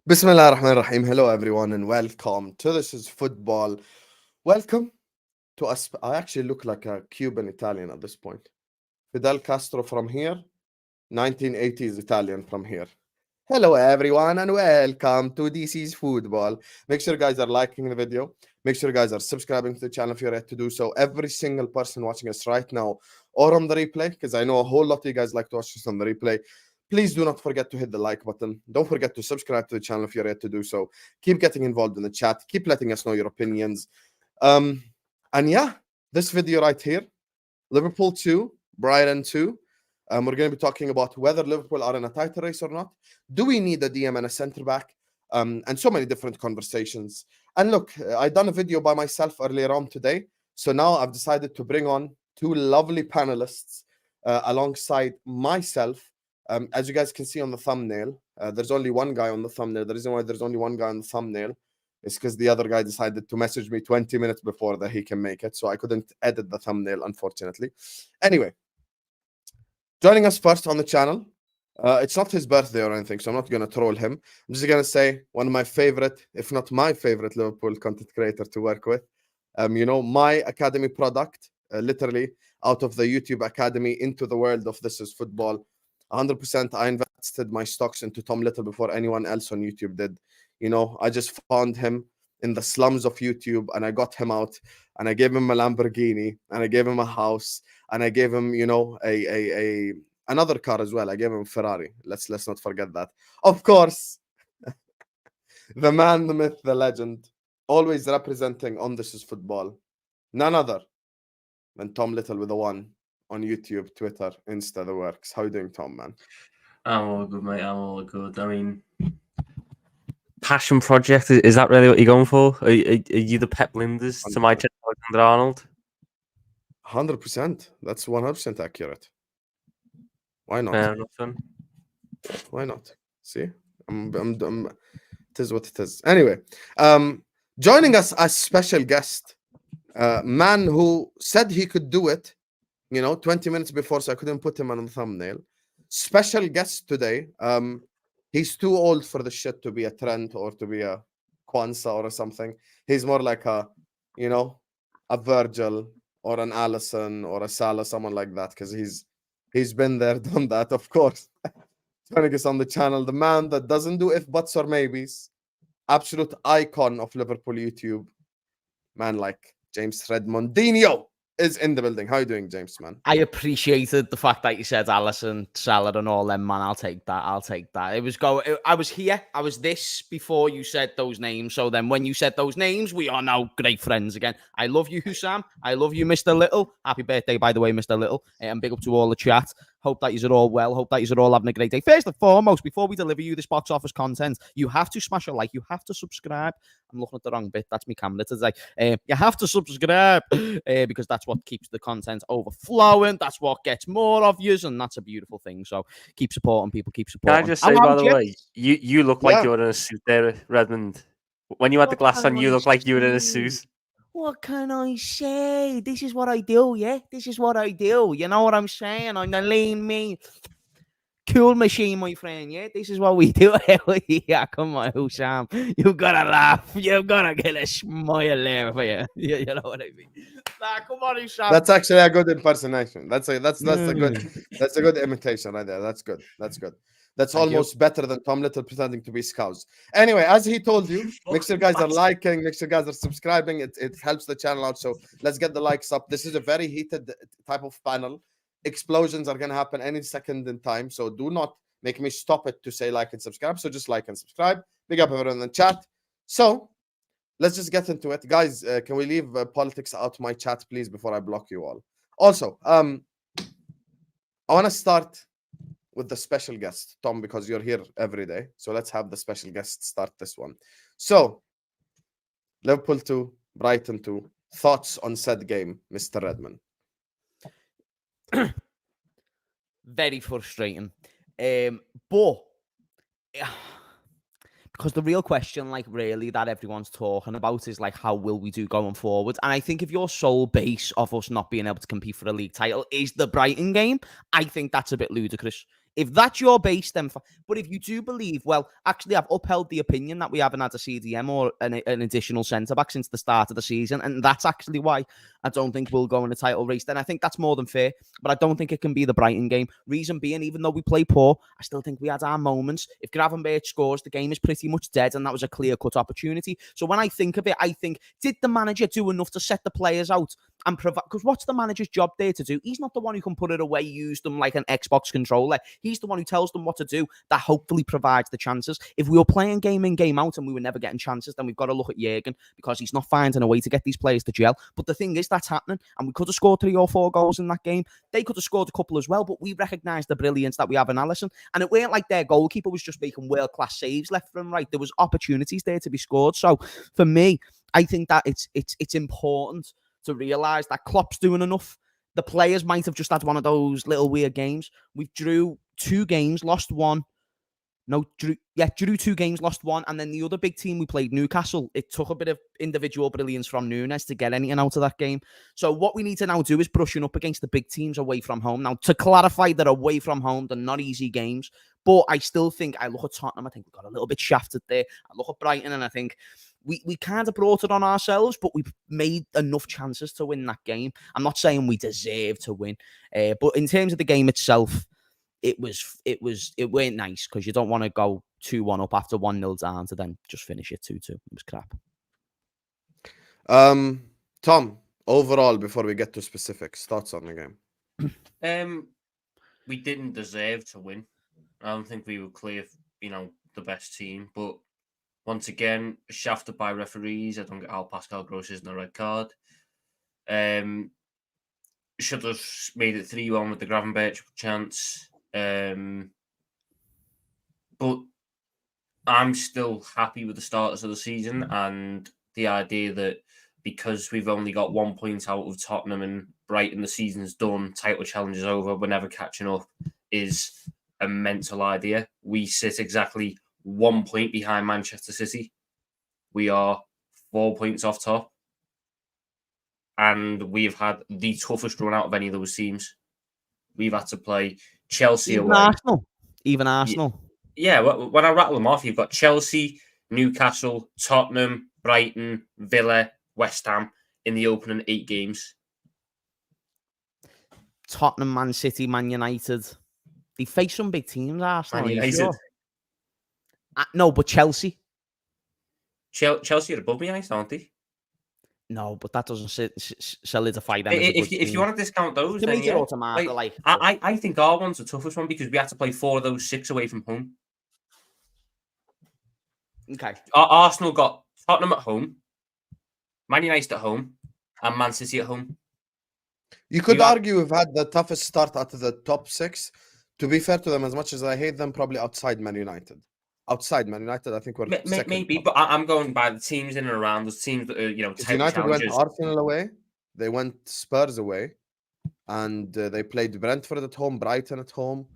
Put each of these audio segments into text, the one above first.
Bismillah ar-Rahman ar-Rahim. Hello, everyone, and welcome to This is Football. Welcome to us. I actually look like a Cuban Italian at this point. Fidel Castro from here, 1980s Italian from here. Hello, everyone, and welcome to This is Football. Make sure you guys are liking the video. Make sure you guys are subscribing to the channel if you're yet to do so. Every single person watching us right now or on the replay, because I know a whole lot of you guys like to watch this on the replay. Please do not forget to hit the like button. Don't forget to subscribe to the channel if you're yet to do so. Keep getting involved in the chat. Keep letting us know your opinions. And yeah, this video right here, Liverpool 2, Brighton 2. We're going to be talking about whether Liverpool are in a title race or not. Do we need a DM and a centre-back? And so many different conversations. And look, I done a video by myself earlier on today. So now I've decided to bring on two lovely panelists alongside myself. As you guys can see on the thumbnail, there's only one guy on the thumbnail. The reason why there's only one guy on the thumbnail is because the other guy decided to message me 20 minutes before that he can make it. So I couldn't edit the thumbnail, unfortunately. Anyway, joining us first on the channel, it's not his birthday or anything, so I'm not going to troll him. I'm just going to say one of my favorite, if not my favorite, Liverpool content creator to work with. My academy product, literally out of the YouTube Academy into the world of This is Football. 100% I invested my stocks into Tom Little before anyone else on YouTube did. I just found him in the slums of YouTube and I got him out and I gave him a Lamborghini and I gave him a house and I gave him, another car as well. I gave him a Ferrari. Let's not forget that. Of course, the man, the myth, the legend, always representing on This is Football. None other than Tom Little with a one. On YouTube, Twitter, Insta, the works. How you doing, Tom, man? I'm all good, mate. I'm all good. I mean, passion project, is that really what you're going for? Are you the Pep Linders to my Alexander Arnold? 100%. That's 100% accurate. Why not? Fair enough, then. Why not? See? It is what it is. Anyway, joining us as special guest, man who said he could do it, 20 minutes before, so I couldn't put him on the thumbnail. Special guest today. He's too old for the shit to be a Trent or to be a Kwanzaa or something. He's more like a Virgil or an Allison or a Salah, someone like that, because he's been there, done that, of course. Joining us on the channel, the man that doesn't do if buts or maybes, absolute icon of Liverpool YouTube, man like James Redmondinho is in the building. How are you doing, James, man? I appreciated the fact that you said Allison, Salah, and all them, man. I'll take that. I was here. I was this before you said those names. So then when you said those names, we are now great friends again. I love you, Husam. I love you, Mr. Little. Happy birthday, by the way, Mr. Little. And big up to all the chat. Hope that you're all well. Hope that you're all having a great day. First and foremost, before we deliver you this box office content, you have to smash a like. You have to subscribe. I'm looking at the wrong bit. That's me camera today. You have to subscribe because that's what keeps the content overflowing. That's what gets more of you, and that's a beautiful thing. So keep supporting people. Keep supporting. Can I just say, by the way, you look like you're in a suit there, Redmond. When you had the glass on, you look like you were in a suit. What can I say? This is what I do, yeah? This is what I do. You know what I'm saying? I'm the lean, mean, cool machine, my friend, yeah? This is what we do. Yeah, come on, Husam. You gotta laugh. You gotta get a smile there for you. You know what I mean? Nah, come on, Husam. That's actually a good impersonation. That's a good imitation right there. That's good. That's almost better than Tom Little pretending to be Scouse. Anyway, as he told you, make sure you guys are liking, make sure you guys are subscribing. It helps the channel out. So let's get the likes up. This is a very heated type of panel. Explosions are going to happen any second in time. So do not make me stop it to say like and subscribe. So just like and subscribe. Big up everyone in the chat. So let's just get into it. Guys, can we leave politics out my chat, please, before I block you all? Also, I want to start with the special guest, Tom, because you're here every day. So let's have the special guest start this one. So, Liverpool 2, Brighton 2. Thoughts on said game, Mr. Redmond? Very frustrating. But because the real question, really, that everyone's talking about is, how will we do going forward? And I think if your sole base of us not being able to compete for a league title is the Brighton game, I think that's a bit ludicrous. If that's your base, then but if you do believe, well, actually, I've upheld the opinion that we haven't had a CDM or an additional centre back since the start of the season, and that's actually why I don't think we'll go in a title race. Then I think that's more than fair, but I don't think it can be the Brighton game. Reason being, even though we play poor, I still think we had our moments. If Gravenberch scores, the game is pretty much dead, and that was a clear-cut opportunity. So when I think of it, I think, did the manager do enough to set the players out and provide? Because what's the manager's job there to do? He's not the one who can put it away, use them like an Xbox controller. He's the one who tells them what to do, that hopefully provides the chances. If we were playing game in, game out, and we were never getting chances, then we've got to look at Jurgen, because he's not finding a way to get these players to gel. But the thing is, that's happening, and we could have scored 3 or 4 goals in that game. They could have scored a couple as well, but we recognise the brilliance that we have in Alisson. And it weren't like their goalkeeper was just making world-class saves left and right. There was opportunities there to be scored. So for me, I think that it's important to realise that Klopp's doing enough. The players might have just had one of those little weird games. We drew 2 games, lost 1. Drew 2 games, lost 1. And then the other big team we played, Newcastle, it took a bit of individual brilliance from Núñez to get anything out of that game. So what we need to now do is brushing up against the big teams away from home. Now, to clarify, that away from home, they're not easy games. But I still think, I look at Tottenham, I think we got a little bit shafted there. I look at Brighton, and I think we kind of brought it on ourselves, but we've made enough chances to win that game. I'm not saying we deserve to win, but in terms of the game itself, it weren't nice, because you don't want to go 2-1 up after 1-0 down to then just finish it 2-2. It was crap. Tom, overall, before we get to specifics, thoughts on the game? We didn't deserve to win. I don't think we were clear, the best team, but once again, shafted by referees. I don't get how Pascal Gross isn't a red card. Should have made it 3-1 with the Gravenberch chance. But I'm still happy with the starters of the season, and the idea that because we've only got 1 point out of Tottenham and Brighton, the season's done, title challenge is over, we're never catching up, is a mental idea. We sit exactly 1 point behind Manchester City. We are 4 points off top, and we've had the toughest run out of any of those teams. We've had to play Chelsea away. Even Arsenal. Yeah, when I rattle them off, you've got Chelsea, Newcastle, Tottenham, Brighton, Villa, West Ham in the opening 8 games. Tottenham, Man City, Man United. They face some big teams, Arsenal. Man United. Sure? No, but Chelsea. Chelsea are above me, aren't they? No, but that doesn't solidify them. If you want to discount those, then yeah. I think our one's the toughest one, because we had to play 4 of those 6 away from home. Okay. Arsenal got Tottenham at home, Man United at home, and Man City at home. You could argue we've had the toughest start out of the top 6. To be fair to them, as much as I hate them, probably outside Man United. Outside Man United, I think we're second. Maybe, but I'm going by the teams in and around, those teams that are, United went Arsenal away, they went Spurs away, and they played Brentford at home, Brighton at home.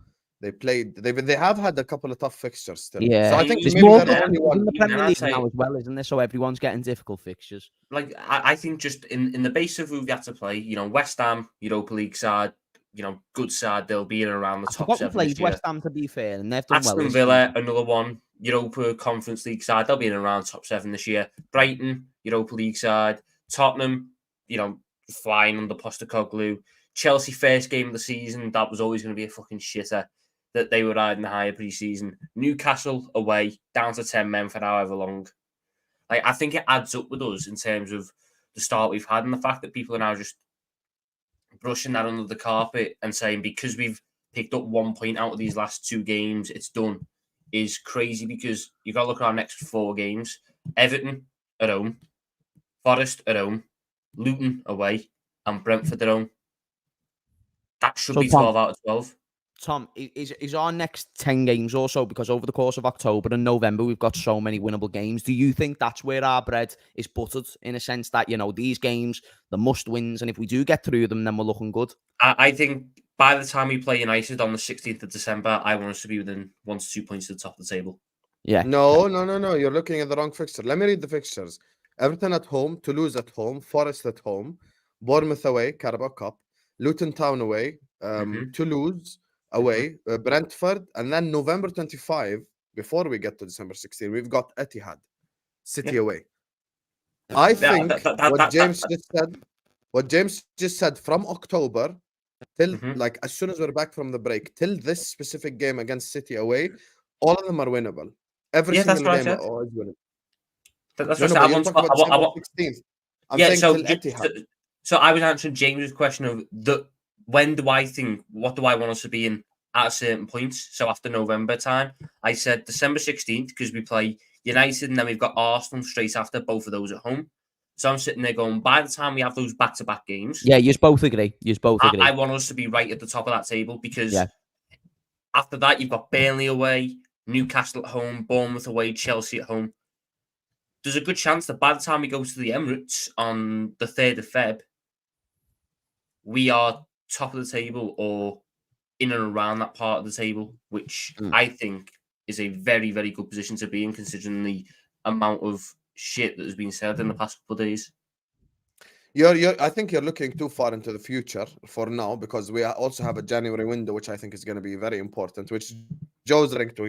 They have had a couple of tough fixtures still. Yeah, so I think there's maybe more they're the only one in the Premier League now as well, isn't there? So everyone's getting difficult fixtures. Like I think just in the base of who we have to play, West Ham, Europa League side, good side, they'll be in and around the top 7. We played West Ham, to be fair, and they've done Aston well. Villa, another one, Europa Conference League side, they'll be in and around top 7 this year. Brighton, Europa League side. Tottenham, flying under Postecoglou. Chelsea, first game of the season, that was always going to be a fucking shitter, that they were riding the higher pre-season. Newcastle away, down to 10 men for however long. I think it adds up with us in terms of the start we've had, and the fact that people are now just brushing that under the carpet and saying because we've picked up 1 point out of these last 2 games, it's done, is crazy, because you've got to look at our next 4 games. Everton at home, Forest at home, Luton away, and Brentford at home. That should be 12 out of 12. Tom, is our next 10 games or so, because over the course of October and November, we've got so many winnable games. Do you think that's where our bread is buttered, in a sense that, these games, the must-wins, and if we do get through them, then we're looking good? I think by the time we play United on the 16th of December, I want us to be within 1 to 2 points to the top of the table. Yeah. No. You're looking at the wrong fixture. Let me read the fixtures. Everton at home, Toulouse at home, Forest at home, Bournemouth away, Carabao Cup, Luton Town away, Toulouse, away, Brentford, and then November 25, before we get to December 16, we've got Etihad, City away. I think what James just said from October till like as soon as we're back from the break, till this specific game against City away, all of them are winnable. Every single game is winnable. That's what I want. I'm saying till Etihad. So I was answering James's question of what do I want us to be in at a certain point? So after November time, I said December 16th because we play United and then we've got Arsenal straight after, both of those at home. So I'm sitting there going, by the time we have those back-to-back games... Yeah, you both agree. I want us to be right at the top of that table because after that, you've got Burnley away, Newcastle at home, Bournemouth away, Chelsea at home. There's a good chance that by the time we go to the Emirates on the 3rd of Feb, we are top of the table or in and around that part of the table, which I think is a very, very good position to be in, considering the amount of shit that has been said in the past couple of days. I think you're looking too far into the future for now, because we also have a January window, which I think is going to be very important, which Joe's linked to.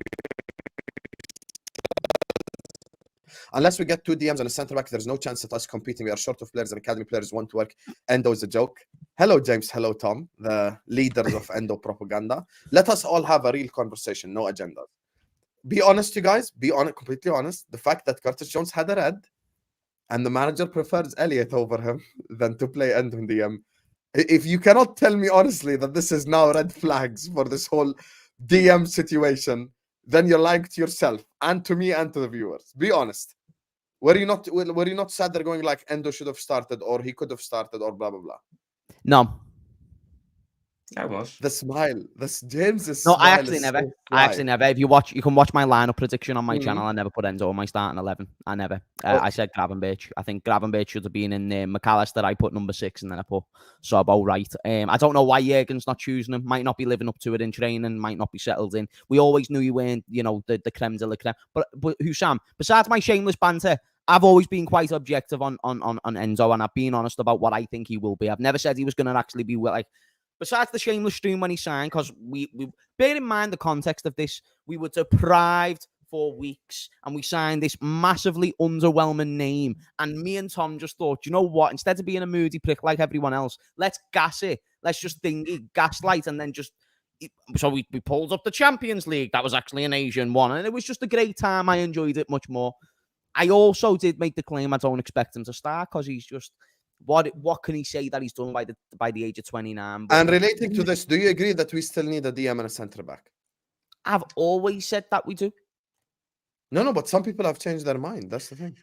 Unless we get 2 DMs and a centre back, there's no chance of us competing. We are short of players and academy players want to work. Endo is a joke. Hello, James. Hello, Tom, the leaders of Endo propaganda. Let us all have a real conversation, no agenda. Be honest, you guys. Be honest, completely honest. The fact that Curtis Jones had a red and the manager prefers Elliot over him than to play Endo in DM. If you cannot tell me honestly that this is now red flags for this whole DM situation, then you're lying to yourself and to me and to the viewers. Be honest. Were you not sad they're going like Endo should have started or he could have started or blah blah blah? No. I was. The smile. This James's No, smile I actually never. So I actually never. If you can watch my lineup prediction on my channel. I never put Enzo on my starting 11. I never. I said Gravenberch. I think Gravenberch should have been in there. McAllister, I put number 6, and then I put Sobo right. I don't know why Jurgen's not choosing him. Might not be living up to it in training. Might not be settled in. We always knew you weren't, the creme de la creme. But Husam, besides my shameless banter, I've always been quite objective on Enzo, and I've been honest about what I think he will be. I've never said he was going to actually be like. Besides the shameless stream when he signed, because we bear in mind the context of this, we were deprived for weeks and we signed this massively underwhelming name. And me and Tom just thought, you know what? Instead of being a moody prick like everyone else, let's gas it. Let's just gaslight and then just. So we pulled up the Champions League. That was actually an Asian one. And it was just a great time. I enjoyed it much more. I also did make the claim I don't expect him to start because he's just. What can he say that he's done by the age of 29? And relating to this, do you agree that we still need a DM and a centre back? I've always said that we do. No, but some people have changed their mind. That's the thing.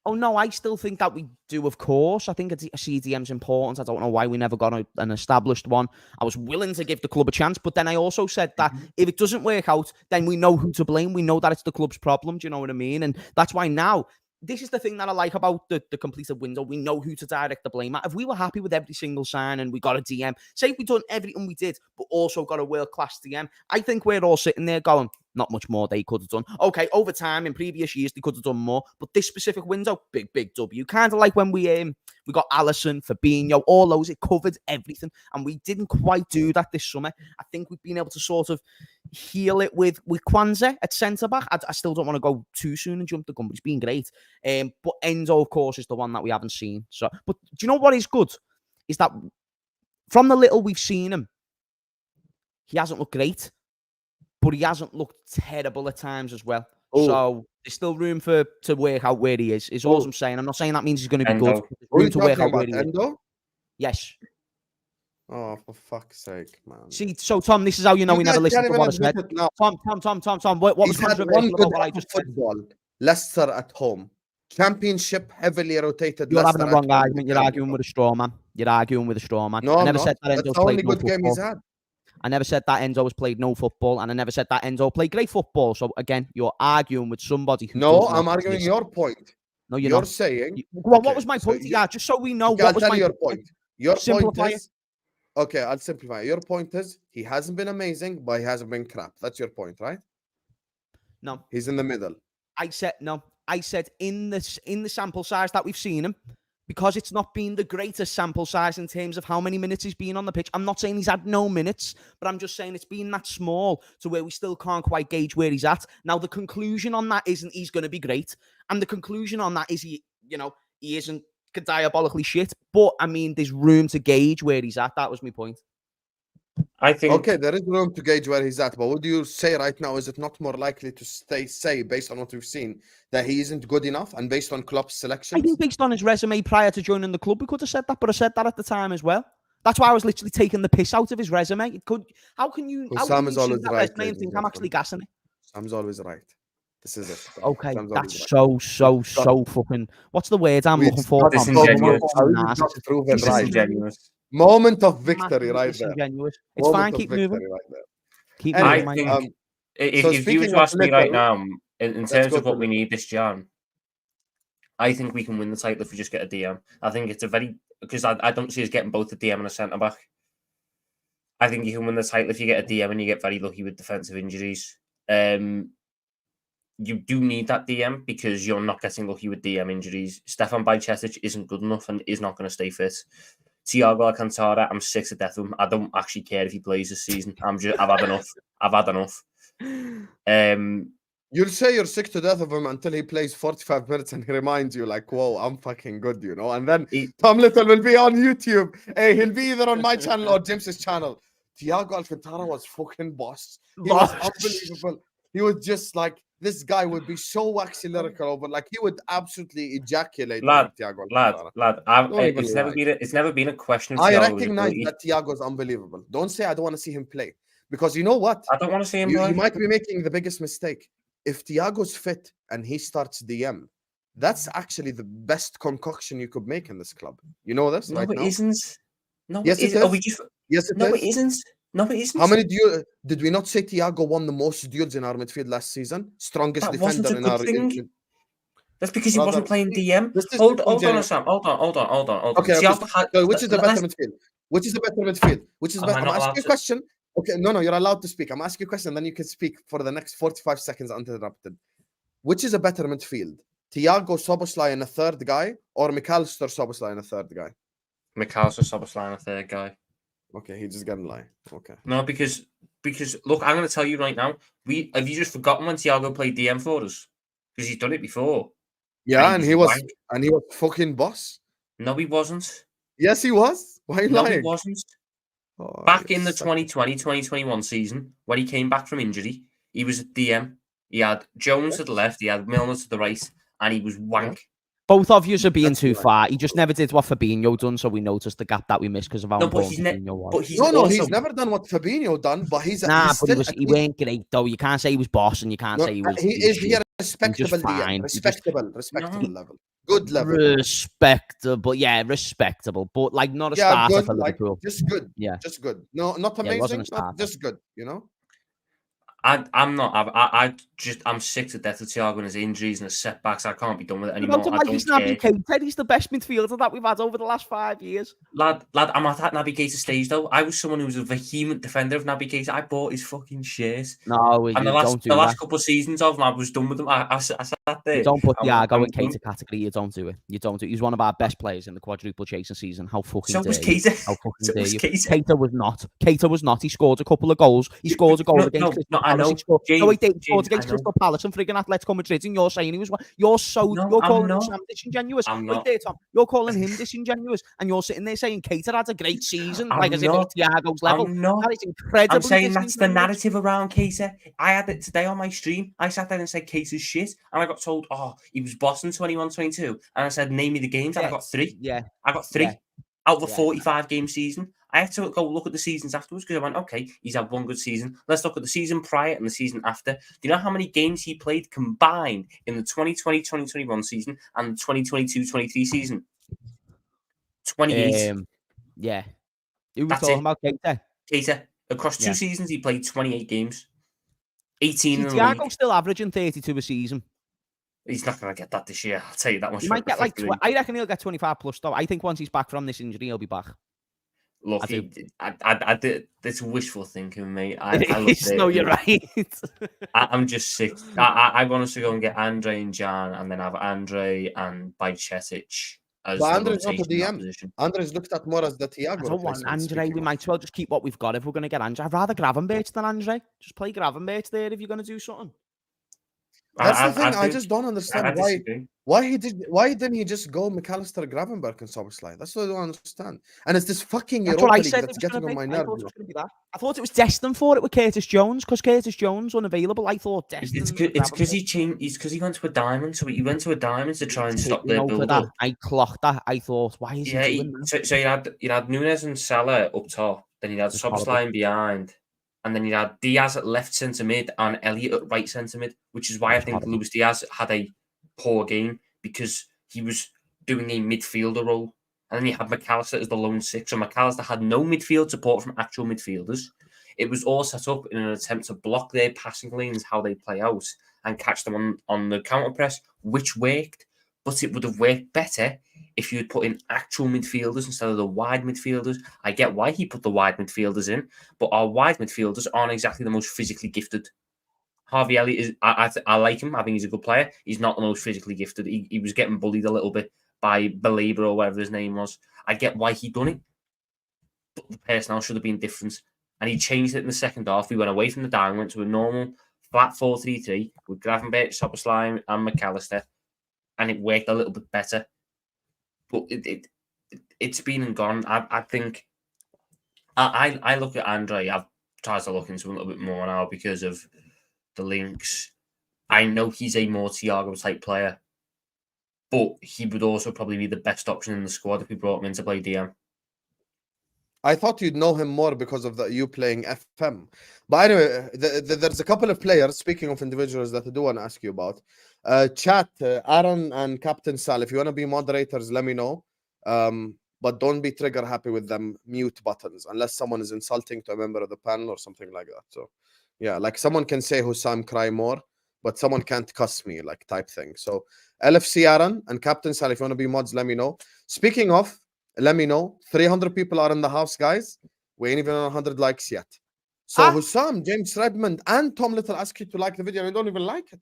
Oh, no, I still think that we do, of course. I think a CDM's important. I don't know why we never got an established one. I was willing to give the club a chance, but then I also said that if it doesn't work out, then we know who to blame. We know that it's the club's problem. Do you know what I mean? And that's why now... This is the thing that I like about the completed window. We know who to direct the blame at. If we were happy with every single sign and we got a DM, say we done everything we did, but also got a world-class DM, I think we're all sitting there going, not much more they could have done. Okay, over time, in previous years, they could have done more, but this specific window, big W. Kind of like when we got Alisson, Fabinho, all those, it covered everything, and we didn't quite do that this summer. I think we've been able to sort of heal it with Kwanzaa at centre-back. I still don't want to go too soon and jump the gun, but it's been great. But Enzo, of course, is the one that we haven't seen. So, but do you know what is good? Is that from the little we've seen him, he hasn't looked great, but he hasn't looked terrible at times as well. Oh. So there's still room to work out where he is all I'm saying. I'm not saying that means he's going to be good. Who are you talking about, Endo? Yes. Oh, for fuck's sake, man. See, so Tom, this is how you know we never listened to what I said. Tom, what was controversial about what I just said? Leicester at home. Championship heavily rotated. You're having the wrong argument. You're arguing with a straw man. No, I never said that Enzo's played no football. I never said that Enzo has played no football, and I never said that Enzo played great football. So again, you're arguing with somebody who. No, I'm arguing your point. No, you're not. Saying. Well, what was my point? Yeah, just so we know. I'll tell you your point. Your point is. Okay, I'll simplify. Your point is he hasn't been amazing, but he hasn't been crap. That's your point, right? No, he's in the middle. I said no. I said in the sample size that we've seen him, because it's not been the greatest sample size in terms of how many minutes he's been on the pitch. I'm not saying he's had no minutes, but I'm just saying it's been that small to where we still can't quite gauge where he's at. Now, the conclusion on that isn't he's going to be great. And the conclusion on that is he isn't diabolically shit. But, I mean, there's room to gauge where he's at. That was my point. I think... Okay, there is room to gauge where he's at, but what do you say right now? Is it not more likely to say, based on what we've seen, that he isn't good enough, and based on Klopp's selection? I think based on his resume prior to joining the club, we could have said that, but I said that at the time as well. That's why I was literally taking the piss out of his resume. How can you Husam is always right, resume and think I'm actually gassing it? Husam's always right. This is it. Okay, Husam's that's right. so fucking... What's the word I'm looking for? Disingenuous. Disingenuous. Moment of victory right there. It's fine, keep moving. Right there. Keep I moving. think if you were to ask me right now, in terms of what we need this Jan, I think we can win the title if we just get a DM. I think it's because I don't see us getting both a DM and a centre back. I think you can win the title if you get a DM and you get very lucky with defensive injuries. You do need that DM because you're not getting lucky with DM injuries. Stefan Bajcetic isn't good enough and is not going to stay fit. Thiago Alcantara, I'm sick to death of him. I don't actually care if he plays this season. I've had enough. I've had enough. You'll say you're sick to death of him until he plays 45 minutes and he reminds you, like, whoa, I'm fucking good, And then Tom Little will be on YouTube. Hey, he'll be either on my channel or James's channel. Thiago Alcantara was fucking boss. He was unbelievable. He was just like, this guy would be so waxy lyrical over, like he would absolutely ejaculate. Lad, Thiago. It's never been a question of I Thiago's recognize ability. that Thiago's unbelievable. Don't say I don't want to see him play. Because you know what? I don't want to see him play. You might be making the biggest mistake. If Thiago's fit and he starts DM, that's actually the best concoction you could make in this club. You know this No, right it now? Isn't. No, yes, it is. Yes, it no, is. It isn't. No, it isn't. How many did we not say Thiago won the most duels in our midfield last season? Strongest defender in our... That's because he wasn't playing DM. Hold on, Sam. Hold on. Okay, so which is the better midfield? Which is the better midfield? I'm asking you a question. Okay, no, you're allowed to speak. I'm asking you a question, then you can speak for the next 45 seconds uninterrupted. Which is a better midfield? Thiago Szoboszlai and a third guy, or McAllister Szoboszlai and a third guy? McAllister Szoboszlai and a third guy. Okay, he just got in line. Okay. No, because look, I'm going to tell you right now. Have you just forgotten when Thiago played DM for us? Because he's done it before. Yeah, and he was fucking boss. No, he wasn't. Yes, he was. Why are you lying? No, he wasn't. Back in the 2020-2021 season, when he came back from injury, he was at DM. He had Jones to the left, he had Milner to the right, and he was wank. Yeah. Both of you are being too far. He just never did what Fabinho done, so we noticed the gap that we missed because of how important Fabinho was. He's never done what Fabinho done, but he weren't great though. You can't say he was boss, and you can't say he was. He is here respectable, respectable level, good level, respectable, but like not a starter for Liverpool. Just good, just good. No, not amazing, just good. I'm sick to death of Thiago and his injuries and his setbacks. I can't be done with it anymore. He's the best midfielder that we've had over the last 5 years. Lad, I'm at that Naby Keita stage though. I was someone who was a vehement defender of Naby Keita. I bought his fucking shares. No, and the last couple of seasons of him, I was done with him. I sat there. You don't put Thiago in Keita category. You don't do it. He's one of our best players in the quadruple chasing season. How fucking so was Keita. How fucking dare you? Keita was not. Keita was not. He scored a couple of goals. He scored a goal against Crystal Palace. He scored against Crystal Palace and friggin' Atletico Madrid, and you're saying he was. You're calling him Sam disingenuous. Wait there, Tom. You're calling him disingenuous, and you're sitting there saying Keita had a great season, like as if it's Thiago's level. That is incredible. I'm saying that's the narrative around Keita. I had it today on my stream. I sat there and said Keita's shit, and I got told, he was boss in 21-22, and I said, name me the games, and I got 3. Yeah, I got 3 out of a 45 game season. I had to go look at the seasons afterwards because I went, okay, he's had one good season. Let's look at the season prior and the season after. Do you know how many games he played combined in the 2020-2021 season and the 2022-23 season? 28. Yeah. Who was talking about Keita? Keita. Across 2 seasons, he played 28 games. 18 in the league. Thiago's still averaging 32 a season. He's not going to get that this year. I'll tell you that much. He might get I reckon he'll get 25 plus though. I think once he's back from this injury, he'll be back. Look, it's wishful thinking, mate. No, you're right. I'm just sick. I want us to go and get Andre and Jan, and then have Andre and Bajcetic as But the Andre's not a rotation in that DM. position. Andre's looked at more as the I Thiago don't want replacement. Andre. speaking We of. might as well just keep what we've got if we're going to get Andre. I'd rather Gravenberch than Andre. Just play Gravenberch there if you're going to do something. That's the thing. I I think just don't I understand disagree. why didn't he just go McAllister, Gravenberch, and Soboslai? That's what I don't understand. And it's this fucking That's what Europa I League said it that's was going getting to on be. my I nerves. thought it was going to be that. I thought it was destined for it with Curtis Jones because Curtis Jones unavailable. I thought destined. It's because he changed. It's because he went to a diamond. So he went to a diamond to try and stop their build that. up. I clocked that. I thought, why is he doing that? So you had Nunes and Salah up top. Then you had It's Soboslai in behind, and then you had Diaz at left centre mid and Elliott at right centre mid. Which is why I think Luis Diaz had a poor game because he was doing a midfielder role. And then you had McAllister as the lone six. So McAllister had no midfield support from actual midfielders. It was all set up in an attempt to block their passing lanes, how they play out, and catch them on the counter press, which worked. But it would have worked better if you had put in actual midfielders instead of the wide midfielders. I get why he put the wide midfielders in, but our wide midfielders aren't exactly the most physically gifted. Harvey Elliott is. I like him. I think he's a good player. He's not the most physically gifted. He was getting bullied a little bit by Belabor or whatever his name was. I get why he done it, but the personnel should have been different. And he changed it in the second half. We went away from the down, went to a normal flat 4-3-3 with Gravenberch, Soboslai, and McAllister, and it worked a little bit better. But it's been and gone. I think I look at Andre. I've tried to look into him a little bit more now because of the links. I know he's a more Thiago type player, but he would also probably be the best option in the squad if we brought him in to play DM. I thought you'd know him more because of you playing FM. But anyway, there's a couple of players, speaking of individuals, that I do want to ask you about. Chat, Aaron and Captain Sal, if you want to be moderators, let me know. But don't be trigger happy with them mute buttons unless someone is insulting to a member of the panel or something like that. So, yeah, like someone can say Husam cry more, but someone can't cuss me, like type thing. So, LFC Aaron and Captain Sal, if you want to be mods, let me know. Speaking of, let me know. 300 people are in the house, guys. We ain't even on 100 likes yet. So Husam, James Redmond, and Tom Little ask you to like the video, and I don't even like it.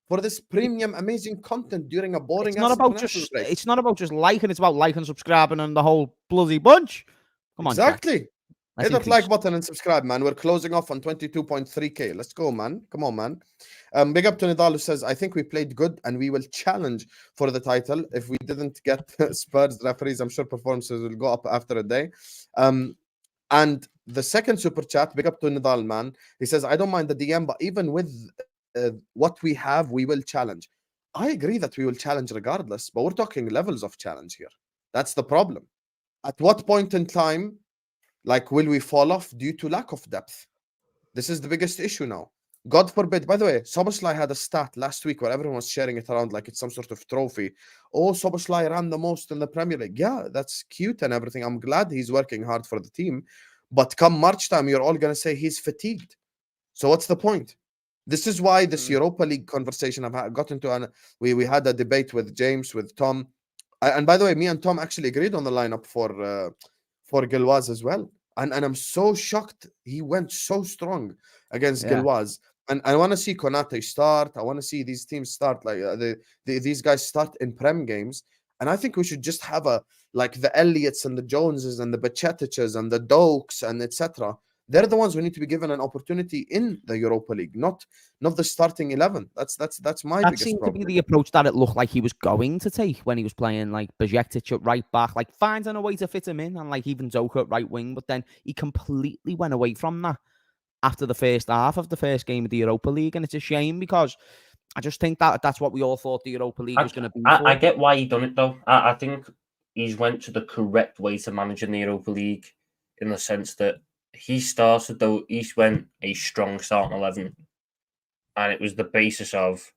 For this premium, amazing content during a boring. It's not about just. It's not about just liking. It's about liking, subscribing, and the whole bloody bunch. Come on, exactly. Hit that increase. like button and subscribe, man. We're closing off on 22.3k. Let's go, man. Come on, man. Big up to Nidal, who says, I think we played good and we will challenge for the title. If we didn't get Spurs referees, I'm sure performances will go up after a day. And the second super chat, big up to Nidal, man. He says, I don't mind the DM, but even with what we have, we will challenge. I agree that we will challenge regardless, but we're talking levels of challenge here. That's the problem. At what point in time, like, will we fall off due to lack of depth? This is the biggest issue now. God forbid. By the way, Soboslai had a stat last week where everyone was sharing it around like it's some sort of trophy. Oh, Soboslai ran the most in the Premier League. Yeah, that's cute and everything. I'm glad he's working hard for the team. But come March time, you're all going to say he's fatigued. So what's the point? This is why this Europa League conversation I've got into, and we had a debate with James, with Tom. And by the way, me and Tom actually agreed on the lineup for Gilwaz as well. And I'm so shocked he went so strong against Gilwaz. And I want to see Konate start. I want to see these teams start, like these guys start in Prem games. And I think we should just have like the Elliots and the Joneses and the Bachetiches and the Dokes and etc. They're the ones who need to be given an opportunity in the Europa League, not the starting 11. That's my biggest seemed problem. to be the approach that it looked like he was going to take when he was playing like Bajcetic at right back, like finding a way to fit him in, and like even Zoka at right wing. But then he completely went away from that after the first half of the first game of the Europa League, and it's a shame because I just think that's what we all thought the Europa League was going to be. I get why he done it though. I think he's went to the correct way to managing the Europa League in the sense that he started though. He went a strong starting 11, and it was the basis of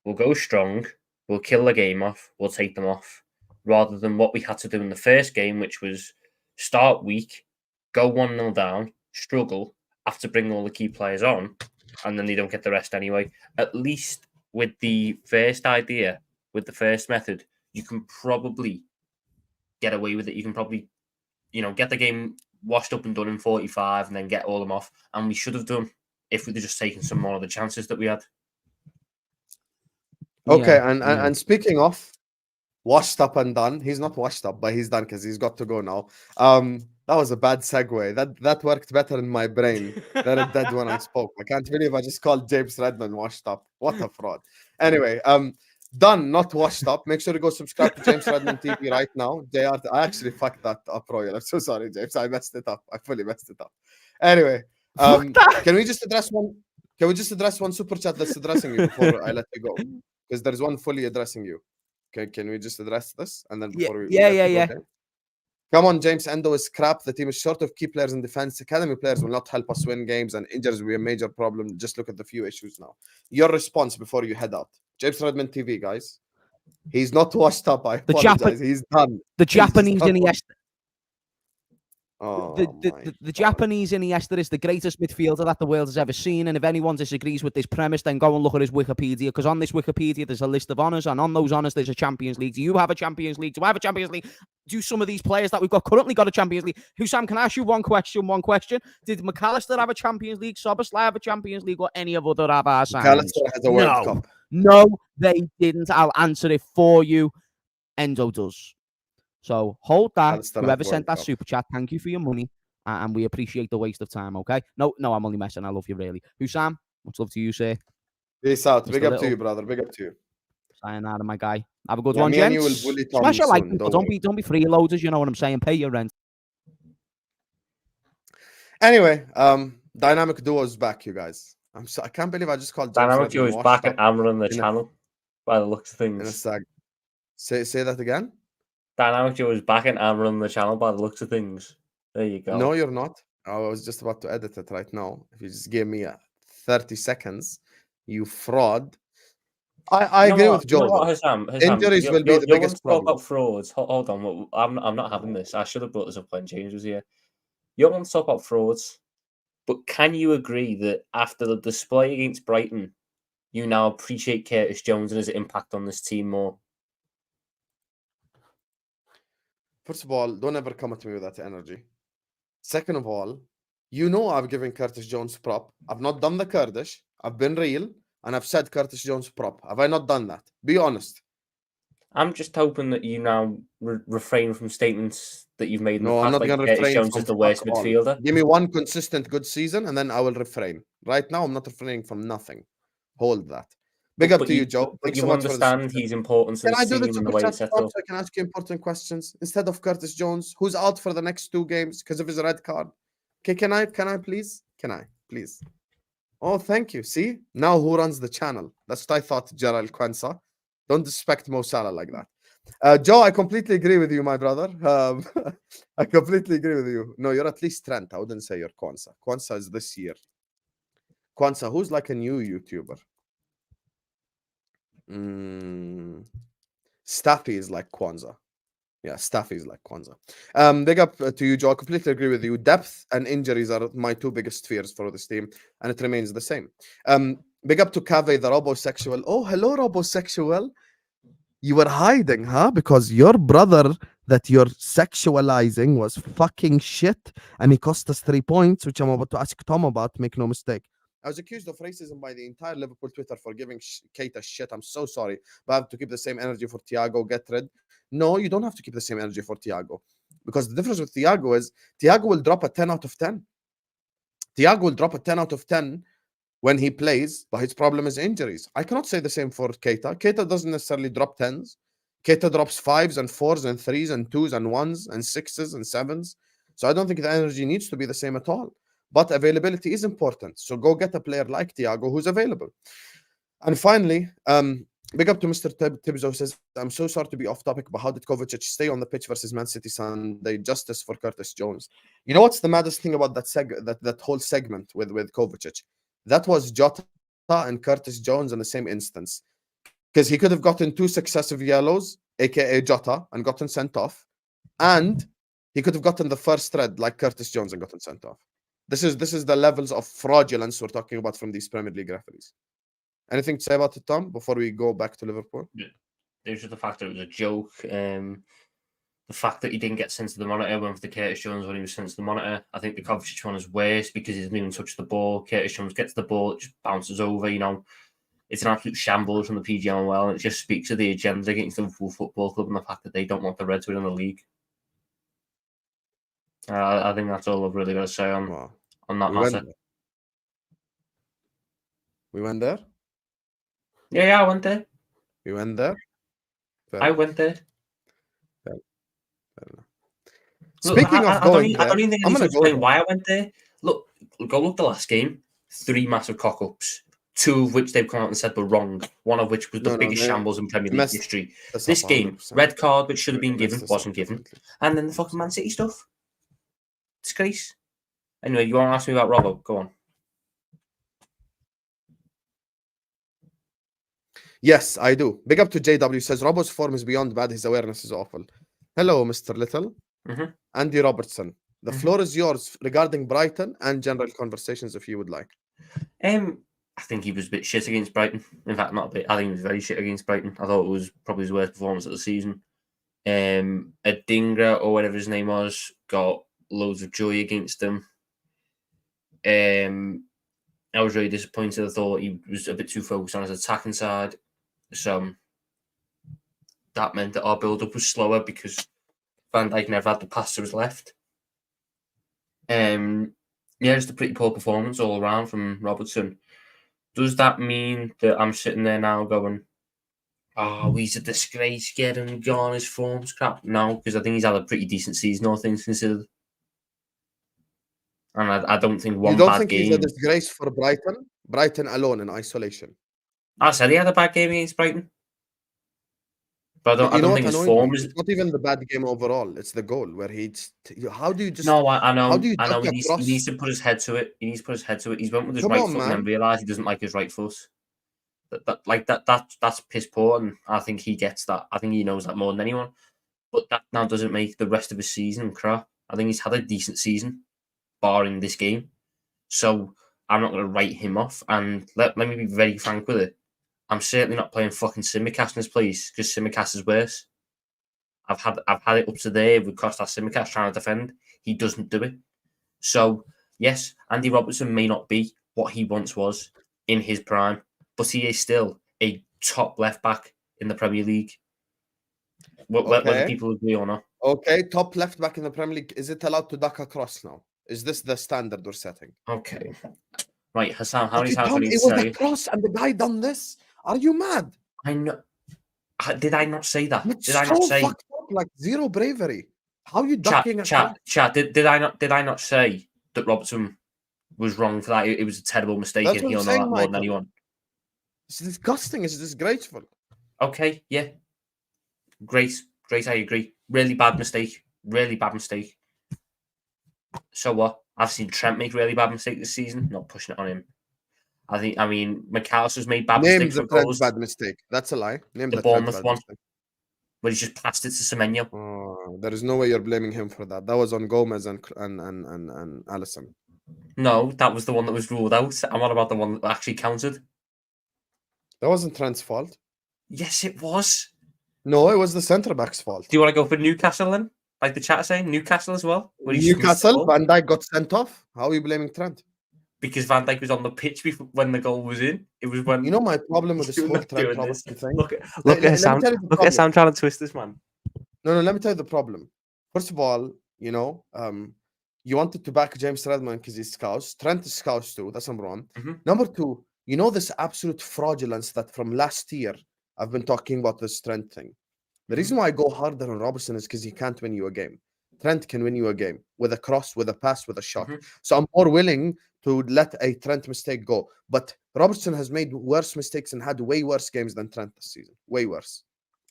we'll go strong, we'll kill the game off, we'll take them off, rather than what we had to do in the first game, which was start weak, go 1-0 down, struggle, have to bring all the key players on, and then they don't get the rest anyway. At least with the first idea, with the first method, you can probably get away with it. You can probably, get the game washed up and done in 45 and then get all them off. And we should have done if we'd have just taken some more of the chances that we had. Okay, and speaking of, washed up and done. He's not washed up, but he's done because he's got to go now. That was a bad segue. That worked better in my brain than it did when I spoke. I can't believe I just called James Redmond washed up. What a fraud. Anyway, done, not washed up. Make sure to go subscribe to James Redmond TV right now. I actually fucked that up, Royal. I'm so sorry, James. I messed it up. I fully messed it up. Anyway, can we just address one? Can we just address one super chat that's addressing you before I let you go? Because there's one fully addressing you. Can we just address this and then before we let you go, come on, James. Endo is crap. The team is short of key players in defense. Academy players will not help us win games, and injuries will be a major problem. Just look at the few issues now. Your response before you head out. James Redmond TV, guys. He's not washed up. I apologize. He's done. The Japanese Iniesta. Oh, the Japanese Iniesta is the greatest midfielder that the world has ever seen. And if anyone disagrees with this premise, then go and look at his Wikipedia. Because on this Wikipedia, there's a list of honours. And on those honours, there's a Champions League. Do you have a Champions League? Do I have a Champions League? Do some of these players that we've got currently got a Champions League? Husam, can I ask you one question? Did McAllister have a Champions League? Szoboszlai have a Champions League? Or any of other abbas? McAllister has a World Cup. No, they didn't. I'll answer it for you. Endo does. So hold that. Whoever sent that super chat, thank you for your money. And we appreciate the waste of time, okay? No, I'm only messing. I love you, really. Husam, much love to you, sir. Peace out. Big up to you, brother. Big up to you. Sayonara, my guy. Have a good one, gents. Smash it like people. Don't be freeloaders, you know what I'm saying? Pay your rent. Anyway, Dynamic Duo is back, you guys. I can't believe I just called Dynamic Duo is back and I'm running the channel by the looks of things. Say that again. Dynamic Duo is back and I'm running the channel by the looks of things. There you go. No, you're not. I was just about to edit it right now. If you just gave me 30 seconds, you fraud. I agree with Joe. You know what, Husam, injuries will be the biggest problem. Talk about frauds. Hold on. I'm not having this. I should have brought this up when James was here. You don't want to talk about frauds, but can you agree that after the display against Brighton, you now appreciate Curtis Jones and his impact on this team more? First of all, don't ever come at me with that energy. Second of all, you know I've given Curtis Jones prop. I've not done the Kurdish. I've been real, and I've said Curtis Jones prop. Have I not done that? Be honest. I'm just hoping that you now refrain from statements that you've made in the past. I'm not going to refrain. Jones is the worst midfielder. Give me one consistent good season, and then I will refrain. Right now, I'm not refraining from nothing. Hold that. Big up to you, Joe. But you understand his importance in the team and the way it's set up. So I can ask you important questions instead of Curtis Jones, who's out for the next 2 games because of his red card. Okay, can I please? Can I please? Oh, thank you. See, now who runs the channel? That's what I thought, Gerald Quensa. Don't disrespect Mo Salah like that. Joe, I completely agree with you, my brother. I completely agree with you. No, you're at least Trent. I wouldn't say you're Quensa. Quensa is this year. Quensa, who's like a new YouTuber? Staffy is like Kwanzaa. Yeah, Staffy is like Kwanzaa. Big up to you, Joe. I completely agree with you. Depth and injuries are my 2 biggest fears for this team, and it remains the same. Big up to Cave, the robosexual. Oh, hello, robosexual. You were hiding, huh? Because your brother that you're sexualizing was fucking shit, and he cost us 3 points, which I'm about to ask Tom about. Make no mistake. I was accused of racism by the entire Liverpool Twitter for giving Keita shit. I'm so sorry. But I have to keep the same energy for Thiago. Get rid. No, you don't have to keep the same energy for Thiago. Because the difference with Thiago is Thiago will drop a 10 out of 10. Thiago will drop a 10 out of 10 when he plays, but his problem is injuries. I cannot say the same for Keita. Keita doesn't necessarily drop 10s. Keita drops 5s and 4s and 3s and 2s and 1s and 6s and 7s. So I don't think the energy needs to be the same at all. But availability is important. So go get a player like Thiago who's available. And finally, big up to Mr. Tibzo says, I'm so sorry to be off topic, but how did Kovacic stay on the pitch versus Man City Sunday? Justice for Curtis Jones. You know what's the maddest thing about that whole segment with Kovacic? That was Jota and Curtis Jones in the same instance. Because he could have gotten 2 successive yellows, aka Jota, and gotten sent off. And he could have gotten the first red like Curtis Jones and gotten sent off. This is the levels of fraudulence we're talking about from these Premier League referees. Anything to say about it, Tom, before we go back to Liverpool? There's just the fact that it was a joke. The fact that he didn't get sent to the monitor, went for the Curtis Jones when he was sent to the monitor. I think the Kovacic one is worse because he didn't even touch the ball. Curtis Jones gets the ball, it just bounces over, you know. It's an absolute shambles from the PGMOL, and it just speaks of the agenda against Liverpool Football Club and the fact that they don't want the Reds winning the league. I think that's all I've really got to say on that matter. We went there? Yeah, I went there. We went there? I went there. Speaking of going there, I don't even think I need to explain why I went there. Look the last game. 3 massive cock-ups, 2 of which they've come out and said were wrong. One of which was the biggest shambles in Premier League history. This game, 100%. Red card, which should have been given, wasn't given. And then the fucking Man City stuff. Disgrace. Anyway, you want to ask me about Robbo? Go on. Yes, I do. Big up to JW. Says Robbo's form is beyond bad. His awareness is awful. Hello, Mr. Little. Andy Robertson. The floor is yours regarding Brighton and general conversations if you would like. I think he was a bit shit against Brighton. In fact, not a bit. I think he was very shit against Brighton. I thought it was probably his worst performance of the season. Adingra, or whatever his name was, got loads of joy against him. I was really disappointed. I thought he was a bit too focused on his attacking side. So that meant that our build-up was slower because Van Dijk never had the pass to his left. Just a pretty poor performance all around from Robertson. Does that mean that I'm sitting there now going, he's a disgrace, get him gone, his form's crap? No, because I think he's had a pretty decent season, all things considered. And I don't think one bad game... You don't think he's a disgrace for Brighton? Brighton alone in isolation? I said he had a bad game against Brighton. But I don't think his form is... It's not even the bad game overall. It's the goal where how do you just... No, I know. He needs to put his head to it. He's went with his right foot and then realised he doesn't like his right foot. That's piss poor, and I think he gets that. I think he knows that more than anyone. But that now doesn't make the rest of his season crap. I think he's had a decent season, barring this game. So I'm not going to write him off. And let me be very frank with it. I'm certainly not playing fucking Simicast in his place because Simicast is worse. I've had it up to there with Kostas Simicast trying to defend. He doesn't do it. So yes, Andy Robertson may not be what he once was in his prime, but he is still a top left back in the Premier League. Whether people agree or not. Okay, top left back in the Premier League. Is it allowed to duck across now? Is this the standard we're setting? Okay. Right, Husam, how many times did he say? It was a cross and the guy done this. Are you mad? I know. Did I not say that? Did I not say? Fucked up, like zero bravery. How are you ducking? Chat. Did I not say that Robertson was wrong for that? It was a terrible mistake, and he'll know that more than anyone. It's disgusting. It's disgraceful. Okay, yeah. Great. I agree. Really bad mistake. So what? I've seen Trent make really bad mistakes this season. Not pushing it on him. I mean, McAllister's made bad mistakes. Name the Trent's bad mistake. That's a lie. Name the Bournemouth one, where he's just passed it to Semenyo. Oh, there is no way you're blaming him for that. That was on Gomez and Alisson. No, that was the one that was ruled out. I'm on about the one that actually counted. That wasn't Trent's fault. Yes, it was. No, it was the centre back's fault. Do you want to go for Newcastle then? Like the chat saying, Newcastle as well. Newcastle, Van Dijk got sent off. How are you blaming Trent? Because Van Dijk was on the pitch when the goal was in. It was when my problem with this whole Trent Robertson thing. Look at Sam trying to twist this man. No, let me tell you the problem. First of all, you wanted to back James Redmond because he's Scouse. Trent is Scouse too. That's number one. Number two, this absolute fraudulence that from last year I've been talking about this Trent thing. The reason why I go harder on Robertson is because he can't win you a game. Trent can win you a game with a cross, with a pass, with a shot. So I'm more willing to let a Trent mistake go. But Robertson has made worse mistakes and had way worse games than Trent this season. Way worse.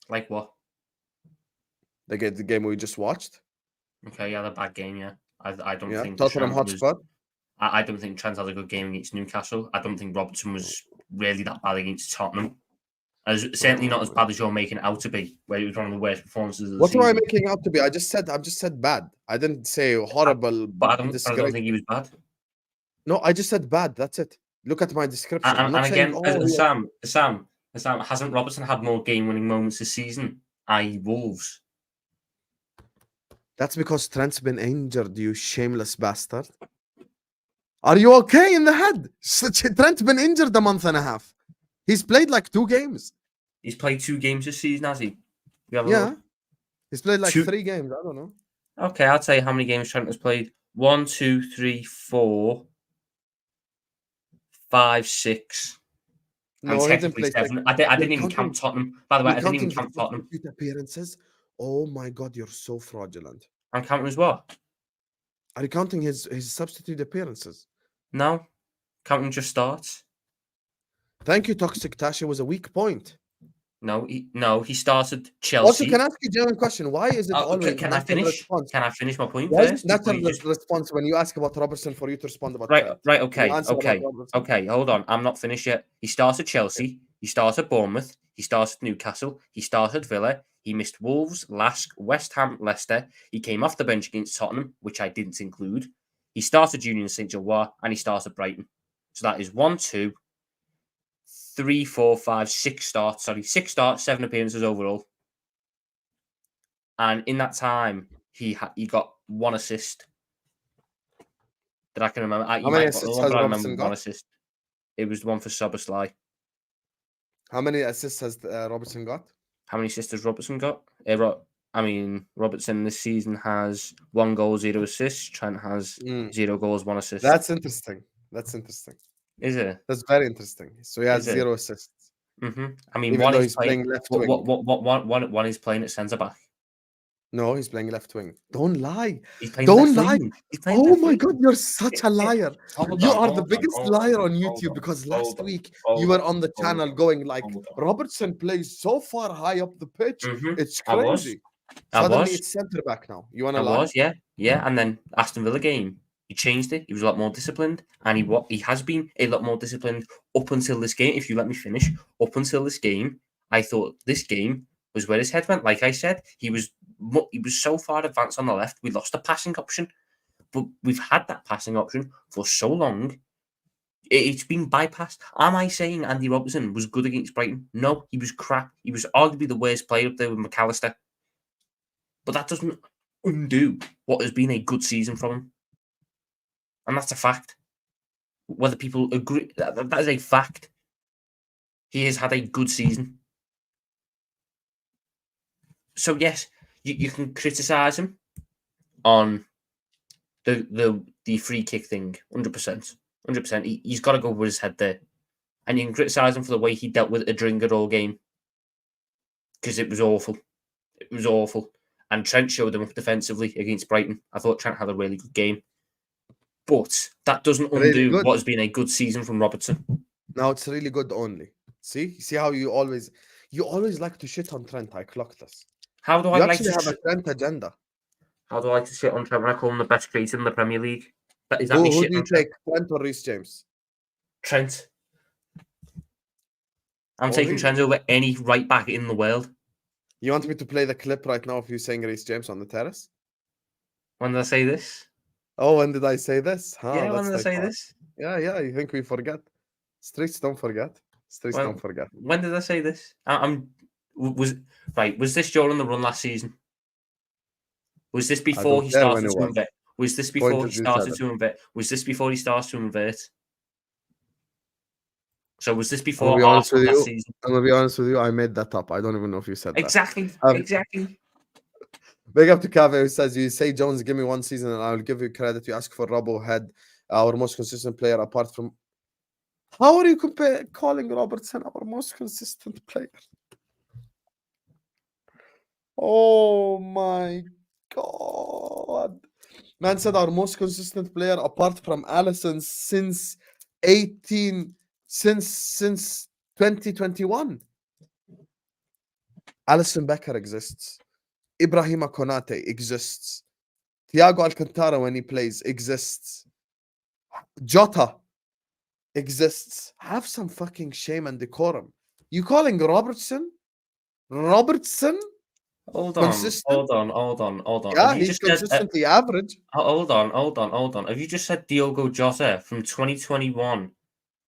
Like what? The game we just watched. Okay, yeah, the bad game, yeah. I don't think Tottenham Hotspur. I don't think Trent had a good game against Newcastle. I don't think Robertson was really that bad against Tottenham. Certainly not as bad as you're making it out to be, where it was one of the worst performances of the season. What am I making out to be? I've just said bad. I didn't say horrible. But I don't think he was bad. No, I just said bad. That's it. Look at my description. And again, Sam, hasn't Robertson had more game-winning moments this season? I.e. Wolves. That's because Trent's been injured, you shameless bastard. Are you okay in the head? Trent's been injured a month and a half. He's played like 2 games. He's played 2 games this season, has he? We have a Yeah. look. He's played like 2. 3 games. I don't know. Okay, I'll tell you how many games Trent has played. 1, 2, 3, 4, 5, 6, and No, he didn't technically play 7. 6. I You're didn't even count Tottenham. By the way, I didn't even counting count the Tottenham. substitute appearances. Oh my God, you're so fraudulent. I'm counting as what? Are you counting his substitute appearances? No, counting just starts. Thank you, Toxic Tasha was a weak point. No, he started Also, Chelsea. can I ask you a genuine question? Why is it always Can I natural finish? response? Can I finish my point Why is it first? before natural you just- response when you ask about Robertson for you to respond about Right, Trent? right, You okay, answer about okay, Robertson. okay. Hold on, I'm not finished yet. He started Chelsea. He started Bournemouth. He started Newcastle. He started Villa. He missed Wolves, Lask, West Ham, Leicester. He came off the bench against Tottenham, which I didn't include. He started Union Saint-Gilloise and he started Brighton. So that is 1, 2, 3, 4, 5, 6 starts. Sorry, 6 starts, 7 appearances overall. And in that time, he got 1 assist that I can remember. How many assists has Robertson one got? assist. It was the one for Soboslai. How many assists has Robertson got? How many assists has Robertson got? Robertson this season has 1 goal, 0 assists. Trent has 0 goals, 1 assist. That's interesting. That's interesting. Is it? That's very interesting. So he has Is it? 0 assists. Mm-hmm. I mean, Even one though is he's playing left wing. One is playing at centre back. No, he's playing left wing. Don't lie. He's playing Don't left lie. wing. He's playing Oh left my wing. God, you're such a liar. Hold You on, are the hold biggest on, liar on hold YouTube on, because hold last on, week hold you were on, on the hold channel on, going like, hold on. Robertson plays so far high up the pitch. Mhm. It's I was. crazy. I Suddenly was. it's centre back now. You want I to lie? was, yeah. And then Aston Villa game, he changed it. He was a lot more disciplined, and he has been a lot more disciplined up until this game. If you let me finish, up until this game, I thought this game was where his head went. Like I said, he was so far advanced on the left, we lost the passing option, but we've had that passing option for so long. It's been bypassed. Am I saying Andy Robertson was good against Brighton? No, he was crap. He was arguably the worst player up there with McAllister. But that doesn't undo what has been a good season from him. And that's a fact. Whether people agree, that is a fact. He has had a good season. So, yes, you can criticise him on the free kick thing, 100%. 100%. He's got to go with his head there. And you can criticise him for the way he dealt with Adringer all game. Because it was awful. It was awful. And Trent showed him up defensively against Brighton. I thought Trent had a really good game. But that doesn't undo what has been a good season from Robertson. No, it's really good only. See how you always like to shit on Trent. I clocked this. How do I like to have a Trent agenda? How do I like to shit on Trent when I call him the best creator in the Premier League? Is that Who me do shitting you on Trent? take, Trent or Reece James? Trent. I'm Oh, taking really? Trent over any right back in the world. You want me to play the clip right now of you saying Reece James on the terrace? When did I say this? Oh, when did I say this? Huh, Yeah, when that's did I like say fun. this? Yeah, you think we forget? Streets don't forget. Streets don't forget. When did I say this? Was this during the run last season? Was this before he started to invert? Was this before he started to invert? Was this before he started to invert? So was this before Arsenal last season? I'm gonna be honest with you. I made that up. I don't even know if you said that. Exactly. Exactly. Big up to Cave who says, you say, Jones, give me 1 season and I'll give you credit. You ask for Robbo had our most consistent player apart from... How are you calling Robertson our most consistent player? Oh my God. Man said our most consistent player apart from Alisson since 2021. Alisson Becker exists. Ibrahima Konate exists. Thiago Alcantara when he plays exists. Jota exists. Have some fucking shame and decorum. You calling Robertson? Hold on. Yeah, he's consistently average. Hold on. Have you just said Diogo Jota from 2021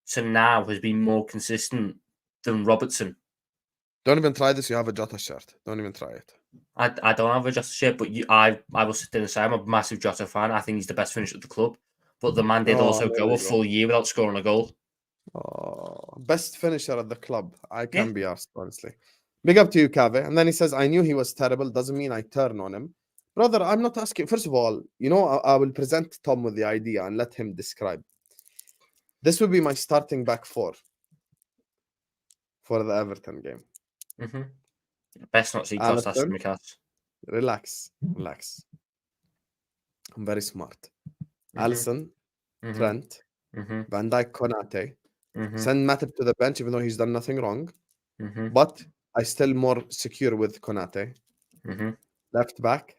to now has been more consistent than Robertson? Don't even try this. You have a Jota shirt. Don't even try it. I don't have a Jota shirt, but I will sit there and say I'm a massive Jota fan. I think he's the best finisher at the club. But the man did also go a full year without scoring a goal. Oh, best finisher at the club. I can be asked, honestly. Big up to you, Kave. And then he says, I knew he was terrible. Doesn't mean I turn on him. Brother, I'm not asking. First of all, I will present Tom with the idea and let him describe. This will be my starting back four for the Everton game. Mm-hmm. Best not see Costas and Mikas. Relax. I'm very smart. Alisson, Trent, Van Dijk, Konate. Send Matip to the bench, even though he's done nothing wrong. But I still more secure with Konate. Left back,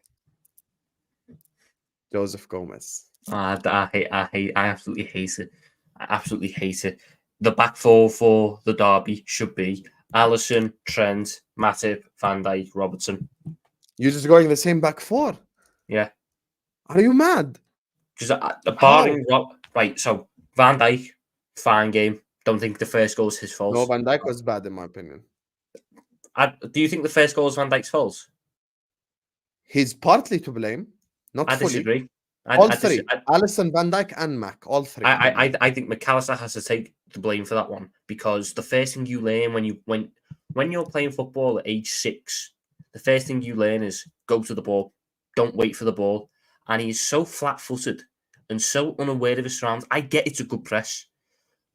Joseph Gomez. I absolutely hate it. I absolutely hate it. The back four for the derby should be Alisson, Trent, Matip, Van Dijk, Robertson. You're just going the same back four? Yeah. Are you mad? Because barring right, so Van Dijk, fine game. Don't think the first goal is his fault. No, Van Dijk was bad in my opinion. Do you think the first goal is Van Dijk's fault? He's partly to blame, not I fully. Disagree. All three. Alisson, Van Dijk, and Mac. All three. I think McAllister has to take the blame for that one, because the first thing you learn when you're playing football at age 6, the first thing you learn is go to the ball, don't wait for the ball. And he's so flat-footed and so unaware of his surroundings. I get it's a good press,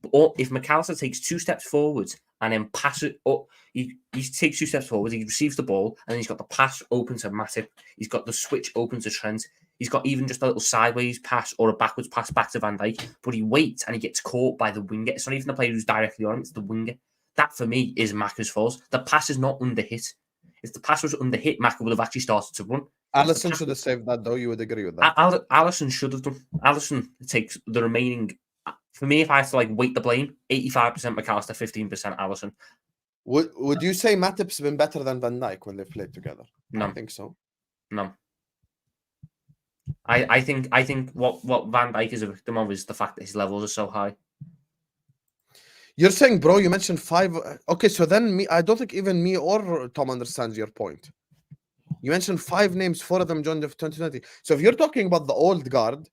but if McAllister takes 2 steps forward and then pass it up, he takes 2 steps forward, he receives the ball, and then he's got the pass open to Matip. He's got the switch open to Trent. He's got even just a little sideways pass or a backwards pass back to Van Dijk, but he waits and he gets caught by the winger. It's not even the player who's directly on him, it's the winger. That, for me, is Macca's fault. The pass is not under hit. If the pass was under hit, Macca would have actually started to run. Alisson should have saved that, though. You would agree with that? Alisson should have done. Alisson takes the remaining... For me, if I had to weight the blame, 85% McAllister, 15% Alisson. Would you say Matip's been better than Van Dijk when they played together? No. I think so. No. I think what Van Dijk is a victim of is the fact that his levels are so high. You're saying, bro, you mentioned 5. Okay, so then I don't think even me or Tom understands your point. You mentioned 5 names, 4 of them joined the 2020. So if you're talking about the old guard,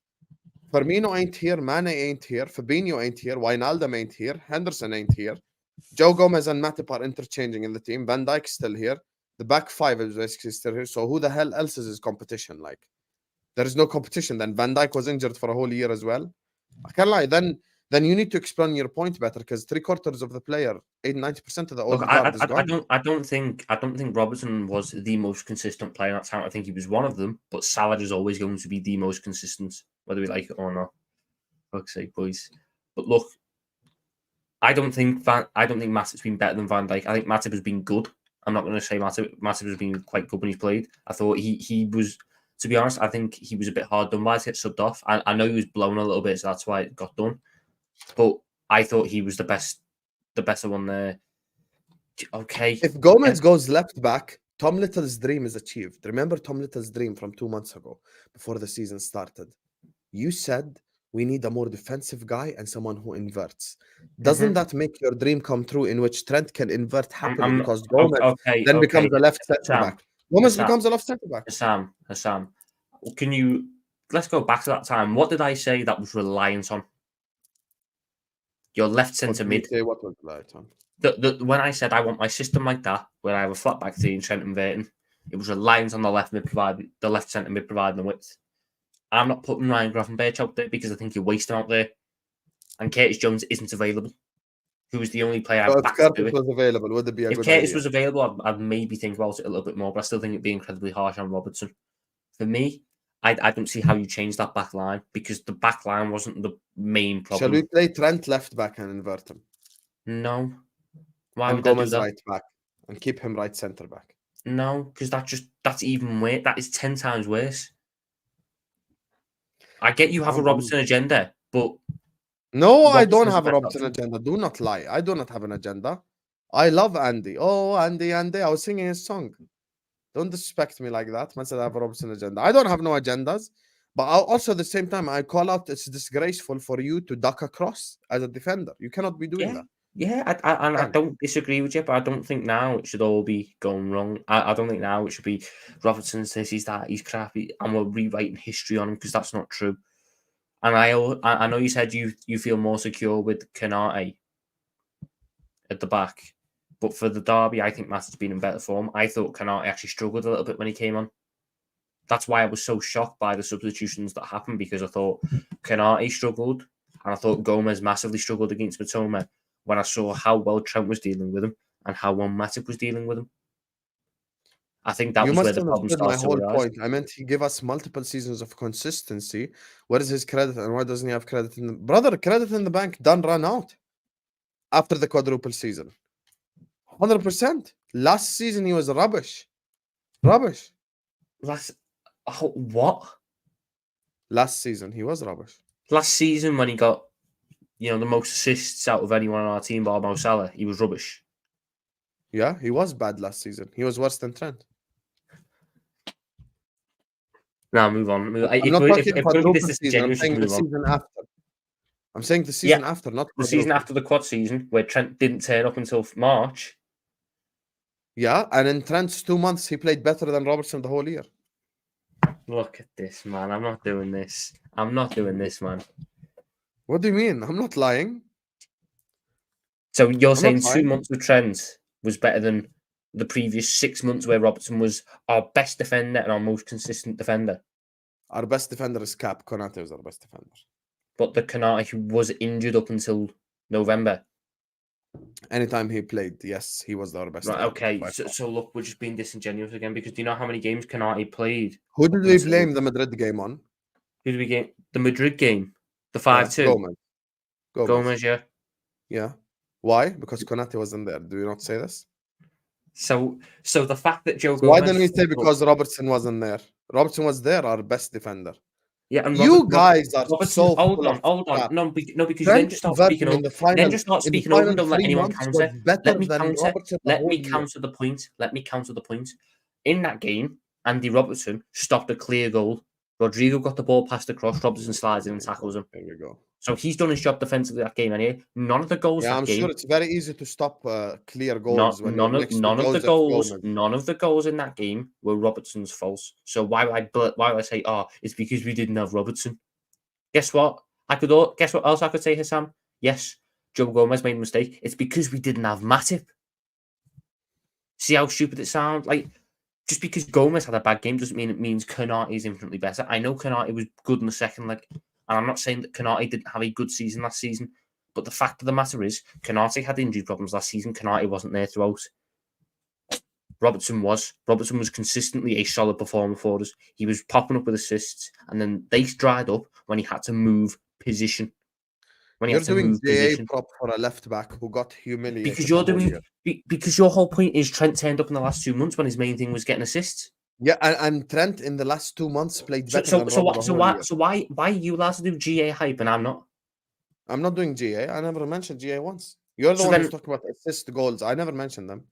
Firmino ain't here, Mane ain't here, Fabinho ain't here, Wijnaldum ain't here, Henderson ain't here. Joe Gomez and Matip are interchanging in the team. Van Dijk's still here. The back 5 is basically still here. So who the hell else is his competition like? There is no competition. Then Van Dijk was injured for a whole year as well. I can't lie. Then you need to explain your point better, because 3/4 of the player, 90% of the old guard is gone. I don't think Robertson was the most consistent player at that time. I think he was one of them, but Salah is always going to be the most consistent, whether we like it or not. Fuck's sake, boys. But look, I don't think Matip's been better than Van Dijk. I think Matip has been good. I'm not going to say Matip has been quite good when he's played. I thought he was, to be honest, I think he was a bit hard done by to get subbed off. I know he was blown a little bit, so that's why it got done. But I thought he was the better one there. Okay. If Gomez goes left back, Tom Little's dream is achieved. Remember Tom Little's dream from 2 months ago, before the season started? You said we need a more defensive guy and someone who inverts. Doesn't that make your dream come true, in which Trent can invert happily because Gomez becomes a left centre back? Gomez becomes a left centre back. Husam, let's go back to that time. What did I say that was reliant on? Your left centre mid. What was reliant on? When I said I want my system like that, where I have a flat back three and Trent inverting, it was reliant on the left centre mid providing the width. I'm not putting Ryan Gravenberch out there because I think you're wasting out there. And Curtis Jones isn't available. Who was the only player if Curtis was available, would it be a good idea? If Curtis was available, I'd maybe think about it a little bit more, but I still think it'd be incredibly harsh on Robertson. For me, I don't see how you change that back line, because the back line wasn't the main problem. Shall we play Trent left back and invert him? No. Why would Gomez I do that? Right back and keep him right centre back? No, because that's even worse. That is 10 times worse. I get you have a Robertson agenda, but... No, I don't have a Robertson agenda. Do not lie. I do not have an agenda. I love Andy. Oh, Andy. I was singing his song. Don't disrespect me like that. Man said I have a Robertson agenda. I don't have no agendas. But also at the same time, I call out it's disgraceful for you to duck across as a defender. You cannot be doing that. Yeah, I don't disagree with you, but I don't think now it should all be going wrong. I don't think now it should be Robertson says he's that, he's crappy, and we're rewriting history on him, because that's not true. And I know you said you feel more secure with Konate. at the back. But for the derby, I think Matip's been in better form. I thought Konate actually struggled a little bit when he came on. That's why I was so shocked by the substitutions that happened, because I thought Konate struggled and I thought Gomez massively struggled against Matoma when I saw how well Trent was dealing with him and how well Matip was dealing with him. I think that was where the problem starts my whole to arise. point. I meant he gave us multiple seasons of consistency. What is his credit and why doesn't he have credit in the brother? Credit in the bank done run out after the quadruple season. 100%. Last season he was rubbish. Rubbish. What? Last season he was rubbish. Last season when he got, the most assists out of anyone on our team, bar Mo Salah, he was rubbish. Yeah, he was bad last season. He was worse than Trent. Now move on. I'm not talking quadruple season. I'm saying the season after. I'm saying the season after, not the season after the quad season, where Trent didn't turn up until March. Yeah, and in Trent's 2 months, he played better than Robertson the whole year. Look at this, man. I'm not doing this. I'm not doing this, man. What do you mean? I'm not lying. So you're saying 2 months of Trent was better than the previous 6 months where Robertson was our best defender and our most consistent defender? Our best defender is Cap. Konate was our best defender. But the Konate who was injured up until November. Anytime he played, yes, he was our best. Right, okay. So look, we're just being disingenuous again, because do you know how many games Konate played? Who did we blame the Madrid game on? Who did we game? The Madrid game. The 5-2. Gomez, yeah. Yeah. Why? Because Konate wasn't there. Do you not say this? So the fact that Joe Gomez... Why don't we say because Robertson wasn't there? Robertson was there, our best defender. Yeah, and you guys are so hold on. No, because then just start speaking over. Then just start speaking over and don't let anyone counter. Let me counter the point. In that game, Andy Robertson stopped a clear goal. Rodrigo got the ball passed across. Robertson slides in and tackles him. There we go. So he's done his job defensively that game anyway. None of the goals. Yeah, I'm sure it's very easy to stop clear goals. None of the goals in that game were Robertson's fault. So why would I say, it's because we didn't have Robertson? Guess what? Guess what else I could say, Husam? Yes, Joe Gomez made a mistake. It's because we didn't have Matip. See how stupid it sounds? Like, just because Gomez had a bad game doesn't mean it means Konate is infinitely better. I know Konate was good in the second leg. And I'm not saying that Konate didn't have a good season last season, but the fact of the matter is, Konate had injury problems last season. Konate wasn't there throughout. Robertson was. Robertson was consistently a solid performer for us. He was popping up with assists, and then they dried up when he had to move position. You're doing JA prop for a left back who got humiliated. Because your whole point is Trent turned up in the last 2 months when his main thing was getting assists. Yeah, and Trent in the last 2 months played better than why are you allowed to do GA hype and I'm not? I'm not doing GA. I never mentioned GA once. You're the one who's talking about assist goals. I never mentioned them.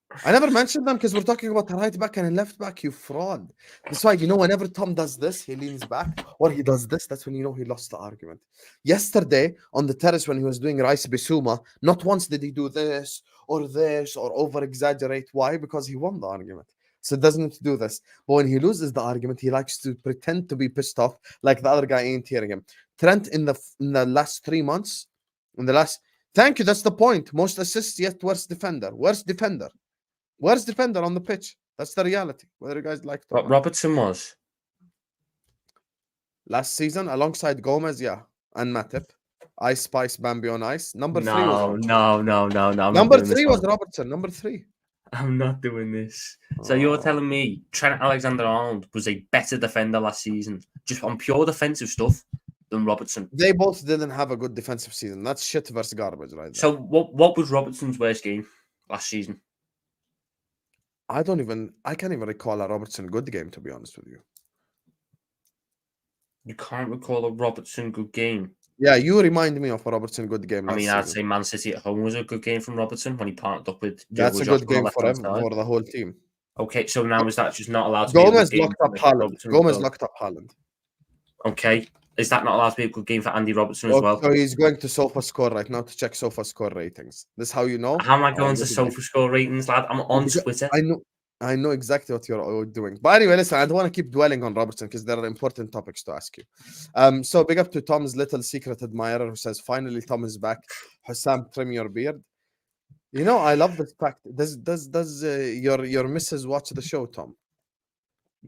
Because we're talking about a right back and a left back, you fraud. That's why, whenever Tom does this, he leans back, or he does this, that's when he lost the argument. Yesterday, on the terrace when he was doing Rice Bissouma, not once did he do this, or over-exaggerate. Why? Because he won the argument. So it doesn't need to do this. But when he loses the argument, he likes to pretend to be pissed off, like the other guy ain't hearing him. Trent in the last 3 months, thank you, that's the point. Most assists, yet worst defender. Worst defender on the pitch. That's the reality. Whether you guys like what Robertson was last season alongside Gomez, yeah, and Matip. Ice Spice Bambi on ice. Number 3 was no. Number 3 was Robertson. Number 3. I'm not doing this. So you're telling me Trent Alexander-Arnold was a better defender last season, just on pure defensive stuff, than Robertson? They both didn't have a good defensive season. That's shit versus garbage, right there. So what was Robertson's worst game last season? I can't even recall a Robertson good game, to be honest with you. You can't recall a Robertson good game? Yeah, you remind me of a Robertson good game. I'd say Man City at home was a good game from Robertson when he partnered up with... That's a good game for him, for the whole team. Okay, so now is that just not allowed to Gomez be a good game? Gomez locked up Haaland. Okay, is that not allowed to be a good game for Andy Robertson as well? So he's going to SofaScore right now to check SofaScore ratings. This is how you know? How am I going to SofaScore ratings, lad? I'm on Twitter. I know exactly what you're doing. But anyway, listen, I don't want to keep dwelling on Robertson because there are important topics to ask you. So big up to Tom's little secret admirer who says, finally, Tom is back. Husam, trim your beard. You know, I love this fact. Does your missus watch the show, Tom?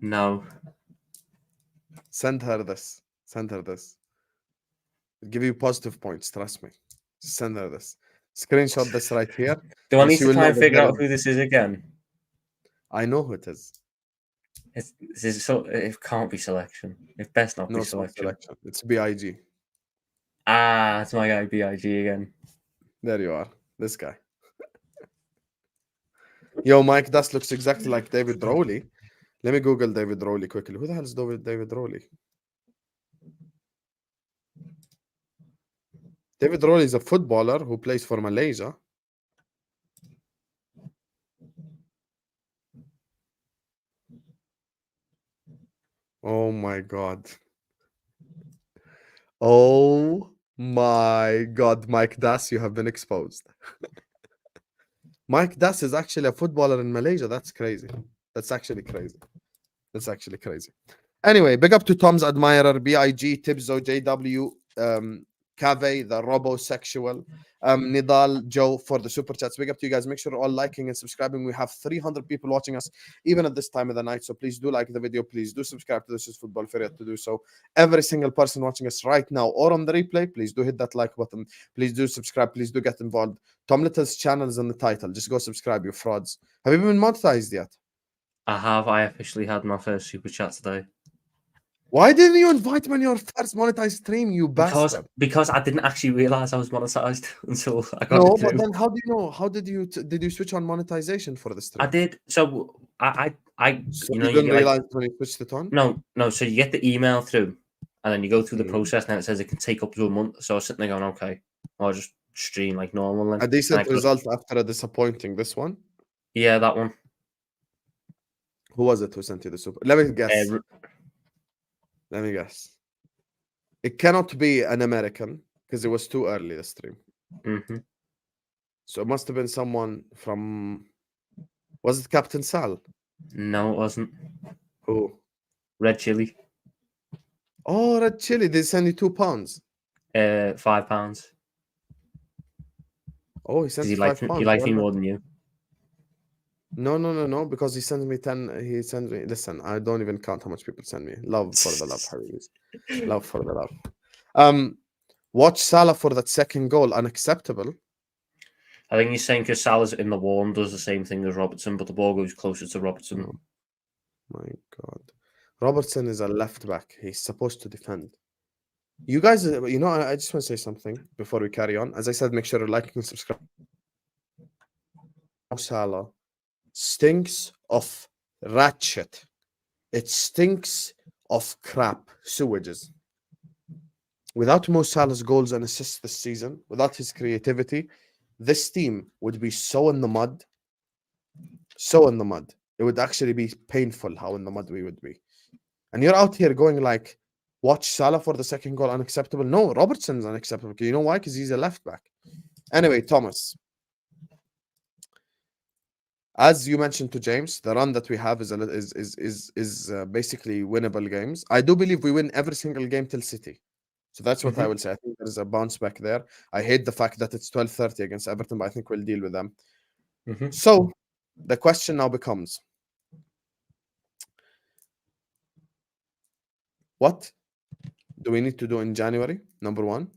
No. Send her this. Send her this. It'll give you positive points. Trust me. Send her this. Screenshot this right here. Do I and need she to will try know and that figure there out is- who this is again? I know who it is. This is so. It can't be Selection. It best not No, be it's not Selection. selection. It's BIG. Ah, it's my guy BIG again. There you are. This guy. Yo, Mike, that looks exactly like David Rowley. Let me Google David Rowley quickly. Who the hell is David Rowley? David Rowley is a footballer who plays for Malaysia. Oh my God. Oh my God, Mike Das, you have been exposed. Mike Das is actually a footballer in Malaysia. That's crazy. That's actually crazy. That's actually crazy. Anyway, big up to Tom's admirer, BIG, Tibzo, JW, Cave, the robosexual, Nidal, Joe for the super chats. Big up to you guys. Make sure you're all liking and subscribing. We have 300 people watching us, even at this time of the night. So please do like the video. Please do subscribe to This Is Football if you're yet to do so. Every single person watching us right now or on the replay, please do hit that like button. Please do subscribe. Please do get involved. Tom Little's channel is in the title. Just go subscribe, you frauds. Have you been monetized yet? I have. I officially had my first super chat today. Why didn't you invite me on your first monetized stream, you bastard? Because I didn't actually realize I was monetized until I got No, it but through. then how do you know? How did you switch on monetization for the stream? I did. So I So you you know, didn't you like, realize when you switched it on? no. So you get the email through, and then you go through the Mhm. process, and it says it can take up to a month. So I was sitting there going, okay, I'll just stream like normal. Then. A And I decent got- result after a disappointing this one. Yeah, that one. Who was it who sent you the super? Let me guess. R- Let me guess. It cannot be an American because it was too early the stream. mhm. So it must have been someone from. Was it Captain Sal? No, it wasn't. Who? Red chili. Oh, Red Chili. They send you £2. £5. Oh, he sent Because you £5. he likes Well me done. more than you. No. Because he sends me 10. He sends me. Listen, I don't even count how much people send me. Love for the love, Harry's. Love for the love. Watch Salah for that second goal. Unacceptable. I think he's saying because Salah's in the wall and does the same thing as Robertson, but the ball goes closer to Robertson. Oh, my God. Robertson is a left back. He's supposed to defend. You guys, you know, I just want to say something before we carry on. As I said, make sure you're liking and subscribe. Salah stinks of rat shit. It stinks of crap, sewages. Without Mo Salah's goals and assists this season, without his creativity, this team would be so in the mud. So in the mud. It would actually be painful how in the mud we would be. And you're out here going like, watch Salah for the second goal, unacceptable. No, Robertson's unacceptable. You know why? Because he's a left back. Anyway, Thomas. As you mentioned to James, the run that we have is basically winnable games. I do believe we win every single game till City. So that's what I will say. I think there's a bounce back there. I hate the fact that it's 12:30 against Everton, but I think we'll deal with them. So the question now becomes, what do we need to do in January? Number one.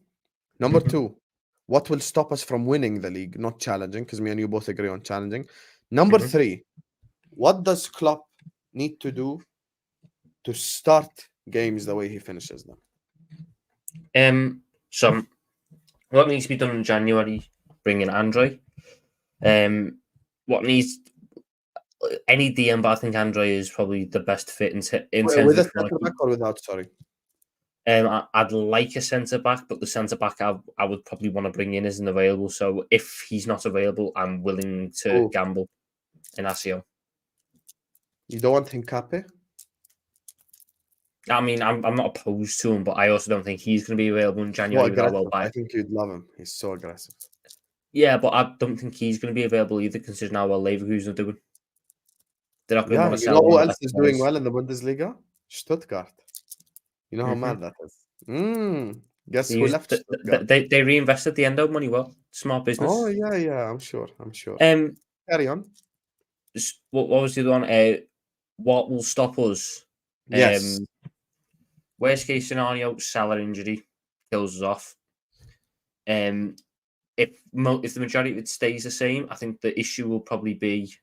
Number two, what will stop us from winning the league, not challenging? Because me and you both agree on challenging. Number three, what does Klopp need to do to start games the way he finishes them? So what needs to be done in January? Bring in Andre. What needs any DM, but I think Andre is probably the best fit in terms With a of. centre back or without? Sorry. I'd like a centre back, but the centre back I would probably want to bring in isn't available. So if he's not available, I'm willing to gamble in Asio. You don't want Hincape? I mean, I'm not opposed to him, but I also don't think he's going to be available in January. I think you'd love him. He's so aggressive. Yeah, but I don't think he's going to be available either, considering how well Leverkusen are doing. They're not going to want to you sell know who him else is doing well in the Bundesliga? Stuttgart. You know how mad that is. Guess who left Stuttgart? They reinvested the Endo money well. Smart business. Oh yeah. I'm sure. Um, Carry on. what was the other one? What will stop us? Yes. Worst case scenario, Salah injury kills us off. If the majority of it stays the same, I think the issue will probably be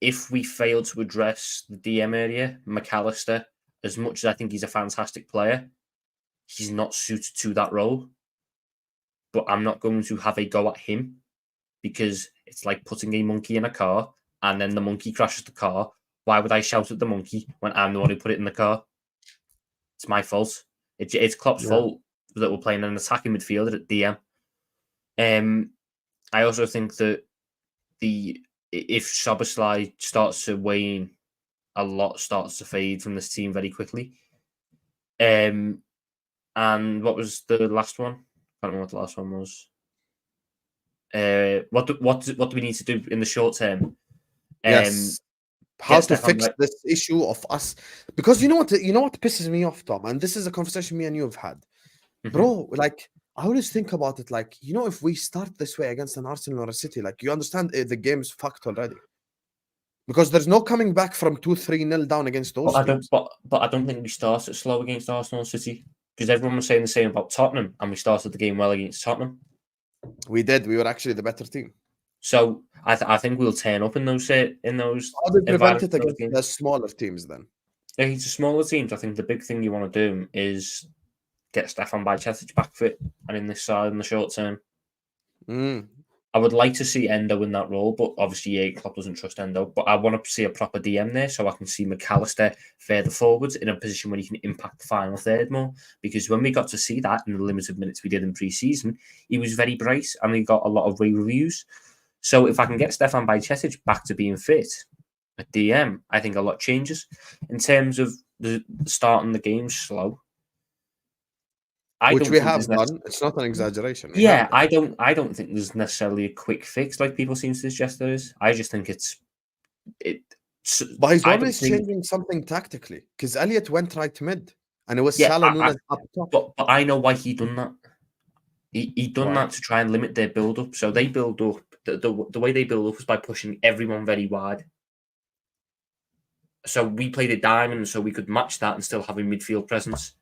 if we fail to address the DM area. McAllister, as much as I think he's a fantastic player, he's not suited to that role. But I'm not going to have a go at him because it's like putting a monkey in a car and then the monkey crashes the car. Why would I shout at the monkey when I'm the one who put it in the car? It's my fault. It's Klopp's fault that we're playing an attacking midfielder at DM. I also think that if Szoboszlai starts to wane, a lot starts to fade from this team very quickly. And what was the last one? I can't remember what the last one was. What do we need to do in the short term? Yes. How to fix this issue of us, because you know what pisses me off, Tom, and this is a conversation me and you have had, bro. Like, I always think about it, like, if we start this way against an Arsenal or a City, like, you understand the game's fucked already, because there's no coming back from 2-3-0 down against those teams. But I don't think we started slow against Arsenal and City, because everyone was saying the same about Tottenham, and we started the game well against Tottenham. We did. We were actually the better team. So I think we'll turn up in those. How do we prevent it against the smaller teams then? Against the smaller teams, I think the big thing you want to do is get Stefan Bajcetic back fit and in this side in the short term. I would like to see Endo in that role, but obviously Klopp doesn't trust Endo. But I want to see a proper DM there, so I can see McAllister further forwards in a position where he can impact the final third more. Because when we got to see that in the limited minutes we did in pre-season, he was very bright and he got a lot of rave reviews. So if I can get Stefan Bajcetic back to being fit at DM, I think a lot changes. In terms of the starting the game slow, which we have done. It's not an exaggeration. I don't think there's necessarily a quick fix like people seem to suggest there is. I just think but he's always changing something tactically, because Elliot went right mid and it was Salah Nunes up top. But I know why he done that. He done that to try and limit their build up. So they build up the way they build up was by pushing everyone very wide. So we played a diamond so we could match that and still have a midfield presence.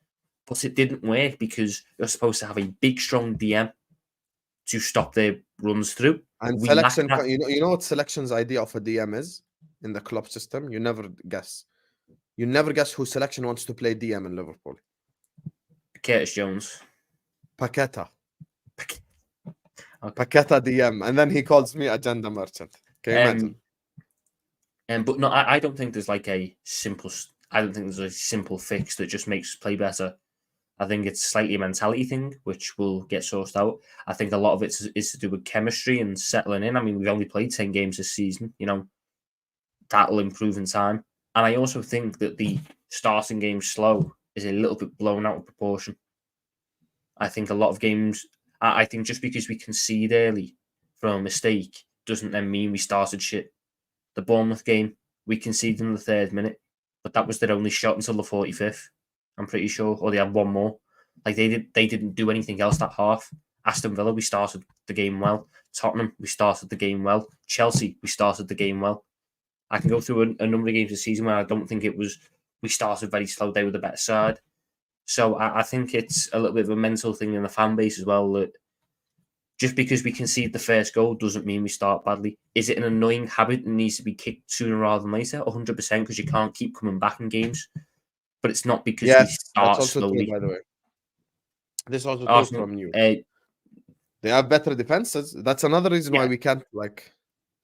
But it didn't work because you're supposed to have a big, strong DM to stop their runs through. And selection, you know what selection's idea of a DM is in the Klopp system? You never guess. You never guess who selection wants to play DM in Liverpool. Curtis Jones. Paqueta. Paqueta DM. And then he calls me agenda merchant. Can you imagine? But no, I don't think there's like a simple... I don't think there's a simple fix that just makes us play better. I think it's slightly a mentality thing, which will get sourced out. I think a lot of it is to do with chemistry and settling in. I mean, we've only played 10 games this season. That'll improve in time. And I also think that the starting game slow is a little bit blown out of proportion. I think a lot of games... I think just because we concede early from a mistake doesn't then mean we started shit. The Bournemouth game, we conceded in the 3rd minute, but that was their only shot until the 45th. I'm pretty sure, or they had one more. Like they didn't do anything else that half. Aston Villa, we started the game well. Tottenham, we started the game well. Chelsea, we started the game well. I can go through a number of games this season where I don't think it was we started very slow. They were the better side. So I think it's a little bit of a mental thing in the fan base as well, that just because we concede the first goal doesn't mean we start badly. Is it an annoying habit that needs to be kicked sooner rather than later? 100%, because you can't keep coming back in games. But it's not because we start that's also slowly. True, by the way. This also goes from you. They have better defenses. That's another reason why we can't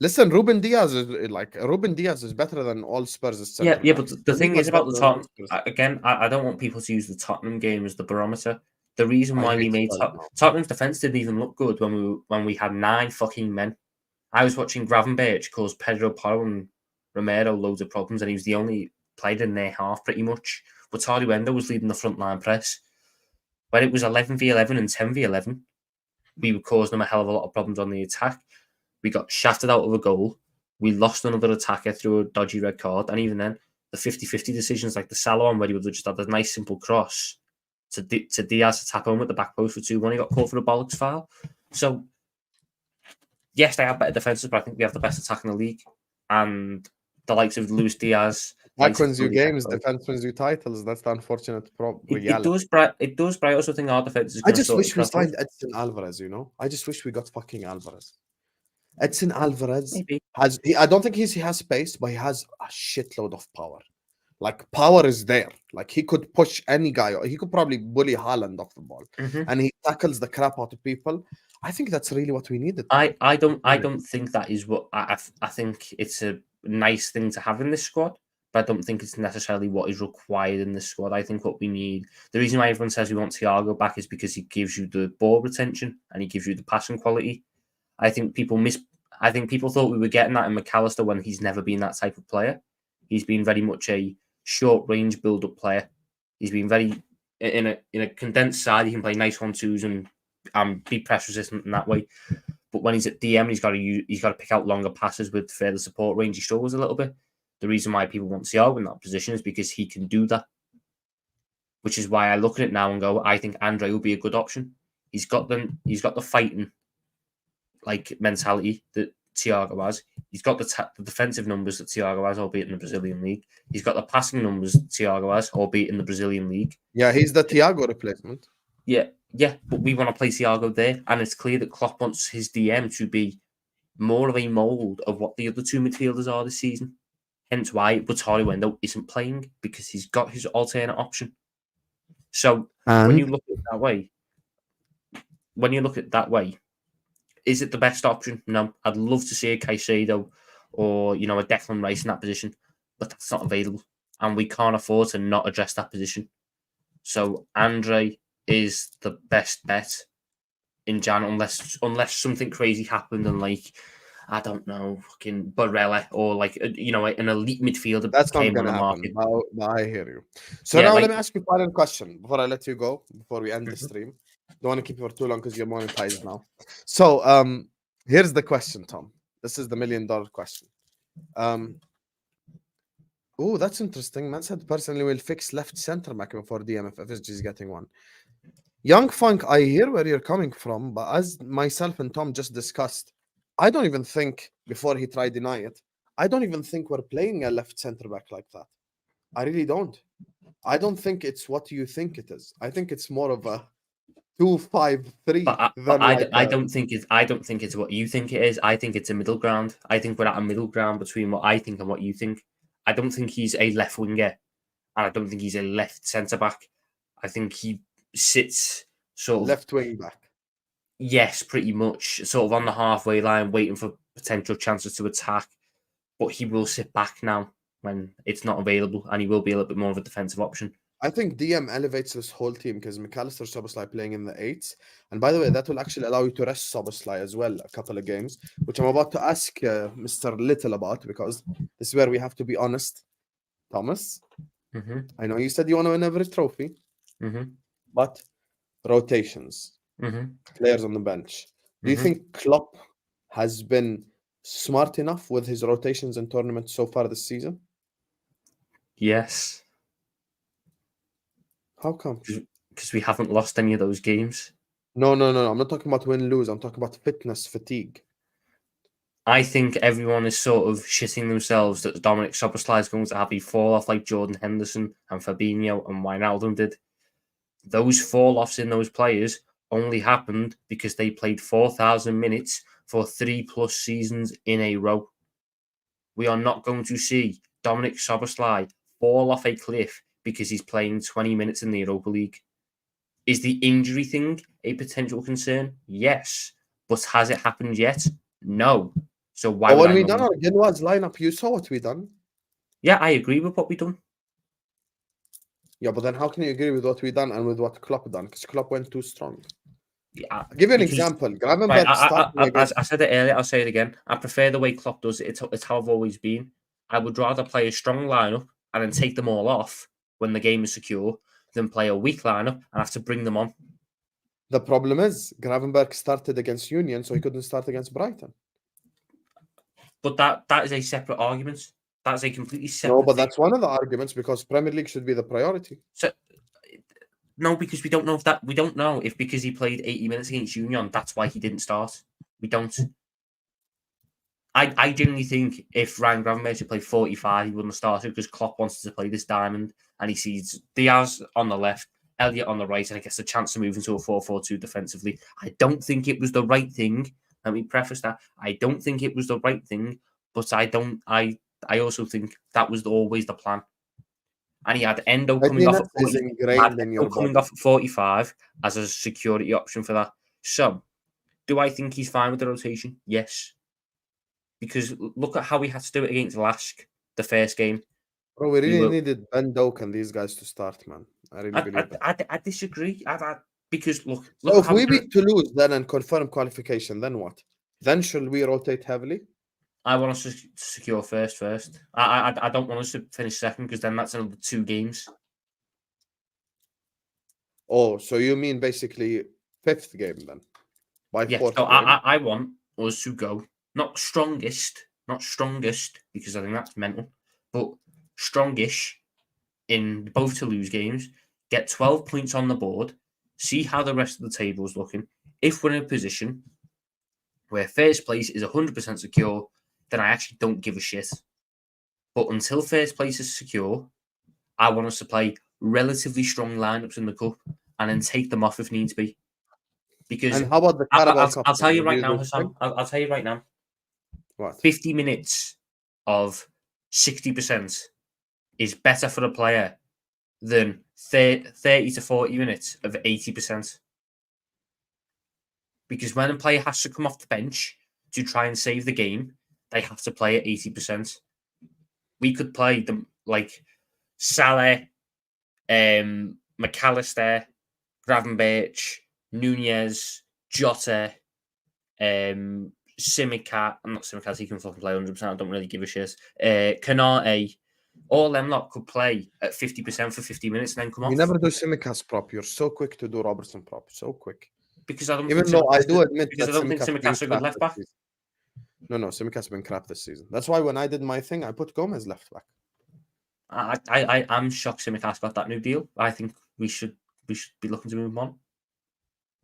listen. Ruben Diaz is better than all Spurs. Yeah, but the thing is about the Tottenham. Again, I don't want people to use the Tottenham game as the barometer. The reason why we made Tottenham's defense didn't even look good when we had 9 fucking men. I was watching Gravenberch cause Pedro Porro and Romero loads of problems, and he was the only player in their half pretty much. But Tarduendo was leading the front line press. When it was 11v11 and 10v11, we were causing them a hell of a lot of problems on the attack. We got shafted out of a goal. We lost another attacker through a dodgy red card, and even then, the 50-50 decisions like the Salah one, where he would have just had a nice simple cross to Diaz to tap home at the back post for 2-1. He got called for a bollocks foul. So, yes, they have better defences, but I think we have the best attack in the league. And the likes of Luis Diaz... Attack wins you games, defense wins you titles. That's the unfortunate reality. It does, but I also think our defense is I going to just sort wish we itself out. signed Edson Alvarez, you know? I just wish we got fucking Alvarez. Edson Alvarez Maybe. I don't think he has space, but he has a shitload of power. Like, power is there. Like, he could push any guy. He could probably bully Haaland off the ball. And he tackles the crap out of people. I think that's really what we needed. I don't think that is what... I think it's a nice thing to have in this squad, but I don't think it's necessarily what is required in this squad. I think what we need... The reason why everyone says we want Thiago back is because he gives you the ball retention and he gives you the passing quality. I think people thought we were getting that in McAllister when he's never been that type of player. He's been very much a short-range build-up player. He's been very... In a condensed side, he can play nice 1-2s and be press-resistant in that way. But when he's at DM, he's got to pick out longer passes with further support range. He struggles a little bit. The reason why people want Thiago in that position is because he can do that. Which is why I look at it now and go, I think Andre will be a good option. He's got the fighting mentality that Thiago has. He's got the defensive numbers that Thiago has, albeit in the Brazilian league. He's got the passing numbers that Thiago has, albeit in the Brazilian league. Yeah, he's the Thiago replacement. Yeah, but we want to play Thiago there, and it's clear that Klopp wants his DM to be more of a mould of what the other two midfielders are this season. Hence why Wataru Endo isn't playing, because he's got his alternate option. So when you look at it that way, is it the best option? No. I'd love to see a Caicedo or, a Declan Rice in that position, but that's not available. And we can't afford to not address that position. So Andre is the best bet in Jan, unless something crazy happened and I don't know, fucking Barella or an elite midfielder. That's not going to happen. I hear you. So now let me ask you a final question before I let you go, before we end the stream. Don't want to keep you for too long because you're monetized now. So here's the question, Tom. This is the $1 million question. Oh, that's interesting. Man said personally will fix left center back before DM if FSG is getting one. Young Funk, I hear where you're coming from, but as myself and Tom just discussed, I don't even think, before he tried deny it, I don't even think we're playing a left center back like that. I really don't. I don't think it's what you think it is. I think it's more of a 2-5-3. I don't think it's what you think it is. I think it's a middle ground. I think we're at a middle ground between what I think and what you think. I don't think he's a left winger, and I don't think he's a left centre back. I think he sits sort of left wing back. Yes, pretty much. Sort of on the halfway line, waiting for potential chances to attack. But he will sit back now when it's not available, and he will be a little bit more of a defensive option. I think DM elevates this whole team because McAllister, Szoboszlai playing in the 8s. And by the way, that will actually allow you to rest Szoboszlai as well a couple of games, which I'm about to ask Mr. Little about, because this is where we have to be honest. Thomas, I know you said you want to win every trophy, but rotations, players on the bench. Do you think Klopp has been smart enough with his rotations in tournaments so far this season? Yes. How come? Because we haven't lost any of those games. No. I'm not talking about win-lose. I'm talking about fitness fatigue. I think everyone is sort of shitting themselves that Dominic Szoboszlai is going to have a fall-off like Jordan Henderson and Fabinho and Wijnaldum did. Those fall-offs in those players only happened because they played 4,000 minutes for 3+ seasons in a row. We are not going to see Dominic Szoboszlai fall off a cliff because he's playing 20 minutes in the Europa League. Is the injury thing a potential concern? Yes. But has it happened yet? No. So why when we done our Genoa's lineup, you saw what we done. Yeah, I agree with what we done. Yeah, but then how can you agree with what we done and with what Klopp done? Because Klopp went too strong. Yeah, I'll give you an example. Right, I said it earlier, I'll say it again. I prefer the way Klopp does it. It's how I've always been. I would rather play a strong lineup and then take them all off when the game is secure than play a weak lineup and have to bring them on. The problem is Gravenberch started against Union, so he couldn't start against Brighton. But that is a separate argument. That's a completely separate No, but thing. that's one of the arguments because Premier League should be the priority. So, no, because we don't know if because he played 80 minutes against Union, that's why he didn't start. We don't. I genuinely think if Ryan Gravenberch had played 45, he wouldn't have started because Klopp wanted to play this diamond and he sees Diaz on the left, Elliott on the right, and I guess a chance to move into a 4-4-2 defensively. I don't think it was the right thing. Let me preface that. I don't think it was the right thing, but I also think that was always the plan. And he had Endo coming off at 40, is ingrained in your coming body. off at 45 as a security option for that. So, do I think he's fine with the rotation? Yes. Because look at how we had to do it against Lask, the first game. Bro, we really needed Ben Doak and these guys to start, man. I really believe that. I disagree. Because look So if how we beat Toulouse then and confirm qualification, then what? Then should we rotate heavily? I want us to secure first. I don't want us to finish second because then that's another 2 games. Oh, so you mean basically 5th game then? By 4th so game? I want us to go not strongest because I think that's mental, but strongish in both Toulouse games, get 12 points on the board, see how the rest of the table is looking. If we're in a position where first place is 100% secure, then I actually don't give a shit. But until first place is secure, I want us to play relatively strong lineups in the cup and then take them off if needs be. Because and how about the Carabao Cup? I'll tell you right now, Husam. I'll tell you right now. What? 50 minutes of 60% is better for a player than 30 to 40 minutes of 80%. Because when a player has to come off the bench to try and save the game, they have to play at 80%. We could play them like Salah, McAllister, Gravenberch, Nunez, Jota, Simicat. I'm not Simicat, he can fucking play 100%. I don't really give a shit. Canate, all them lot could play at 50% for 50 minutes and then come off. You never do Simicast prop. You're so quick to do Robertson prop. So quick. Because I don't Even though I do admit that I don't think Simicat's a good left back. No, Simicat's been crap this season. That's why when I did my thing, I put Gomez left back. I'm shocked Simicat's got that new deal. I think we should be looking to move him on.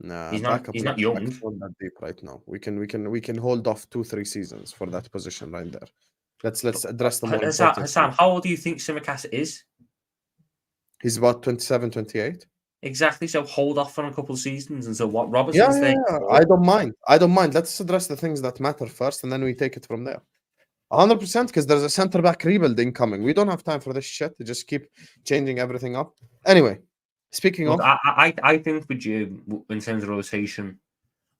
Nah, he's not young. Not that deep right now. We can hold off 2-3 seasons for that position right there. Let's address the more important Husam, how old do you think Simicat is? He's about 27, 28. Exactly. So hold off for a couple of seasons until what Robertson's Yeah. I don't mind. Let's address the things that matter first, and then we take it from there. 100%, because there's a centre back rebuilding coming. We don't have time for this shit to just keep changing everything up. Anyway, speaking of, I think with you in terms of rotation,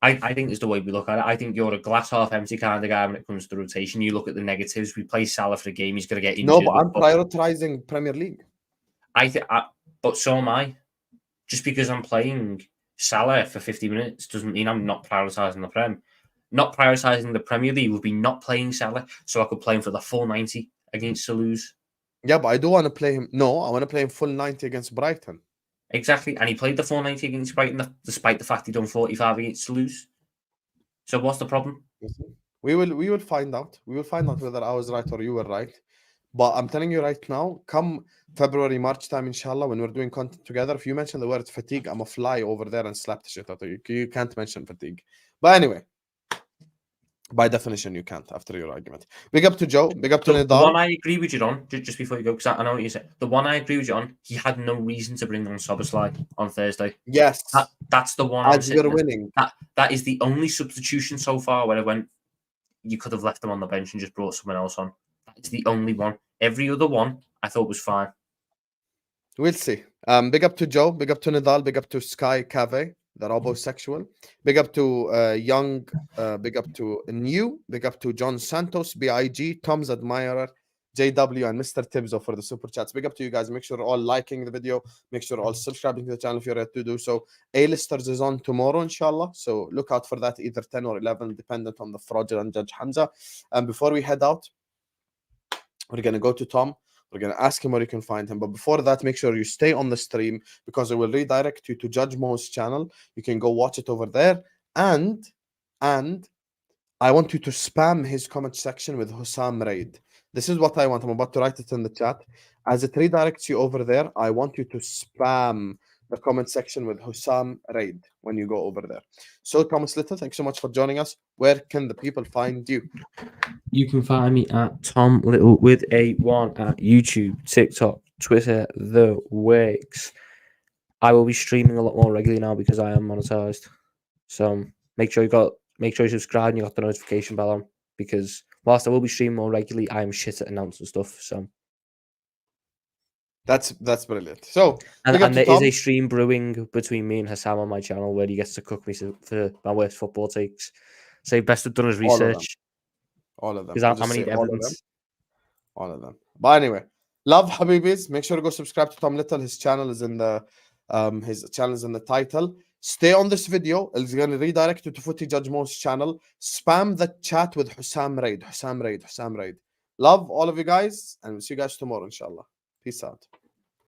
I think is the way we look at it. I think you're a glass half empty kind of guy when it comes to rotation. You look at the negatives. We play Salah for the game. He's going to get injured. No, but I'm prioritizing Premier League. But so am I. Just because I'm playing Salah for 50 minutes doesn't mean I'm not prioritising the Prem. Not prioritising the Premier League would be not playing Salah, so I could play him for the full 90 against Toulouse. Yeah, but I do want to play him. No, I want to play him full 90 against Brighton. Exactly, and he played the full 90 against Brighton, despite the fact he done 45 against Toulouse. So what's the problem? We will find out. We will find out whether I was right or you were right. But I'm telling you right now, come February, March time, inshallah, when we're doing content together, if you mention the word fatigue, I'm a fly over there and slap the shit out of you. You can't mention fatigue. But anyway, by definition, you can't after your argument. Big up to Joe. Big up to Nidal. The one I agree with you on, just before you go, because I know what you said. The one I agree with you on, he had no reason to bring on Soboslai on Thursday. Yes. That's the one. As you're winning. That is the only substitution so far where I went, you could have left him on the bench and just brought someone else on. That's the only one. Every other one I thought was fine. We'll see. Big up to Joe. Big up to Nidal. Big up to Sky Cave. They're all both sexual. Big up to Young. Big up to New. Big up to John Santos, BIG, Tom's Admirer, JW, and Mr. Tibzo for the super chats. Big up to you guys. Make sure you're all liking the video. Make sure you're all subscribing to the channel if you're ready to do so. A-listers is on tomorrow, inshallah. So look out for that, either 10 or 11, dependent on the fraudulent Judge Hamza. And before we head out, we're going to go to Tom. We're going to ask him where you can find him. But before that, make sure you stay on the stream because it will redirect you to Judge Mo's channel. You can go watch it over there. And I want you to spam his comment section with Husam Raid. This is what I want. I'm about to write it in the chat. As it redirects you over there, I want you to spam the comment section with Husam Raid when you go over there. So, Thomas Little, thanks so much for joining us. Where can the people find you? You can find me at Tom Little with a 1 at YouTube, TikTok, Twitter, the works. I will be streaming a lot more regularly now because I am monetized. So make sure you subscribe and you got the notification bell on, because whilst I will be streaming more regularly, I am shit at announcing stuff. So that's brilliant. So and there is Tom. a stream brewing between me and Husam on my channel where he gets to cook me for my worst football takes. So he best have done his research. All of them. Because I'm gonna need evidence. All of them. But anyway, love Habibis. Make sure to go subscribe to Tom Little. His channel is in the title. Stay on this video. It's going to redirect you to Footy Judge Mo's channel. Spam the chat with Husam Raid. Love all of you guys, and we'll see you guys tomorrow, inshallah. Peace out.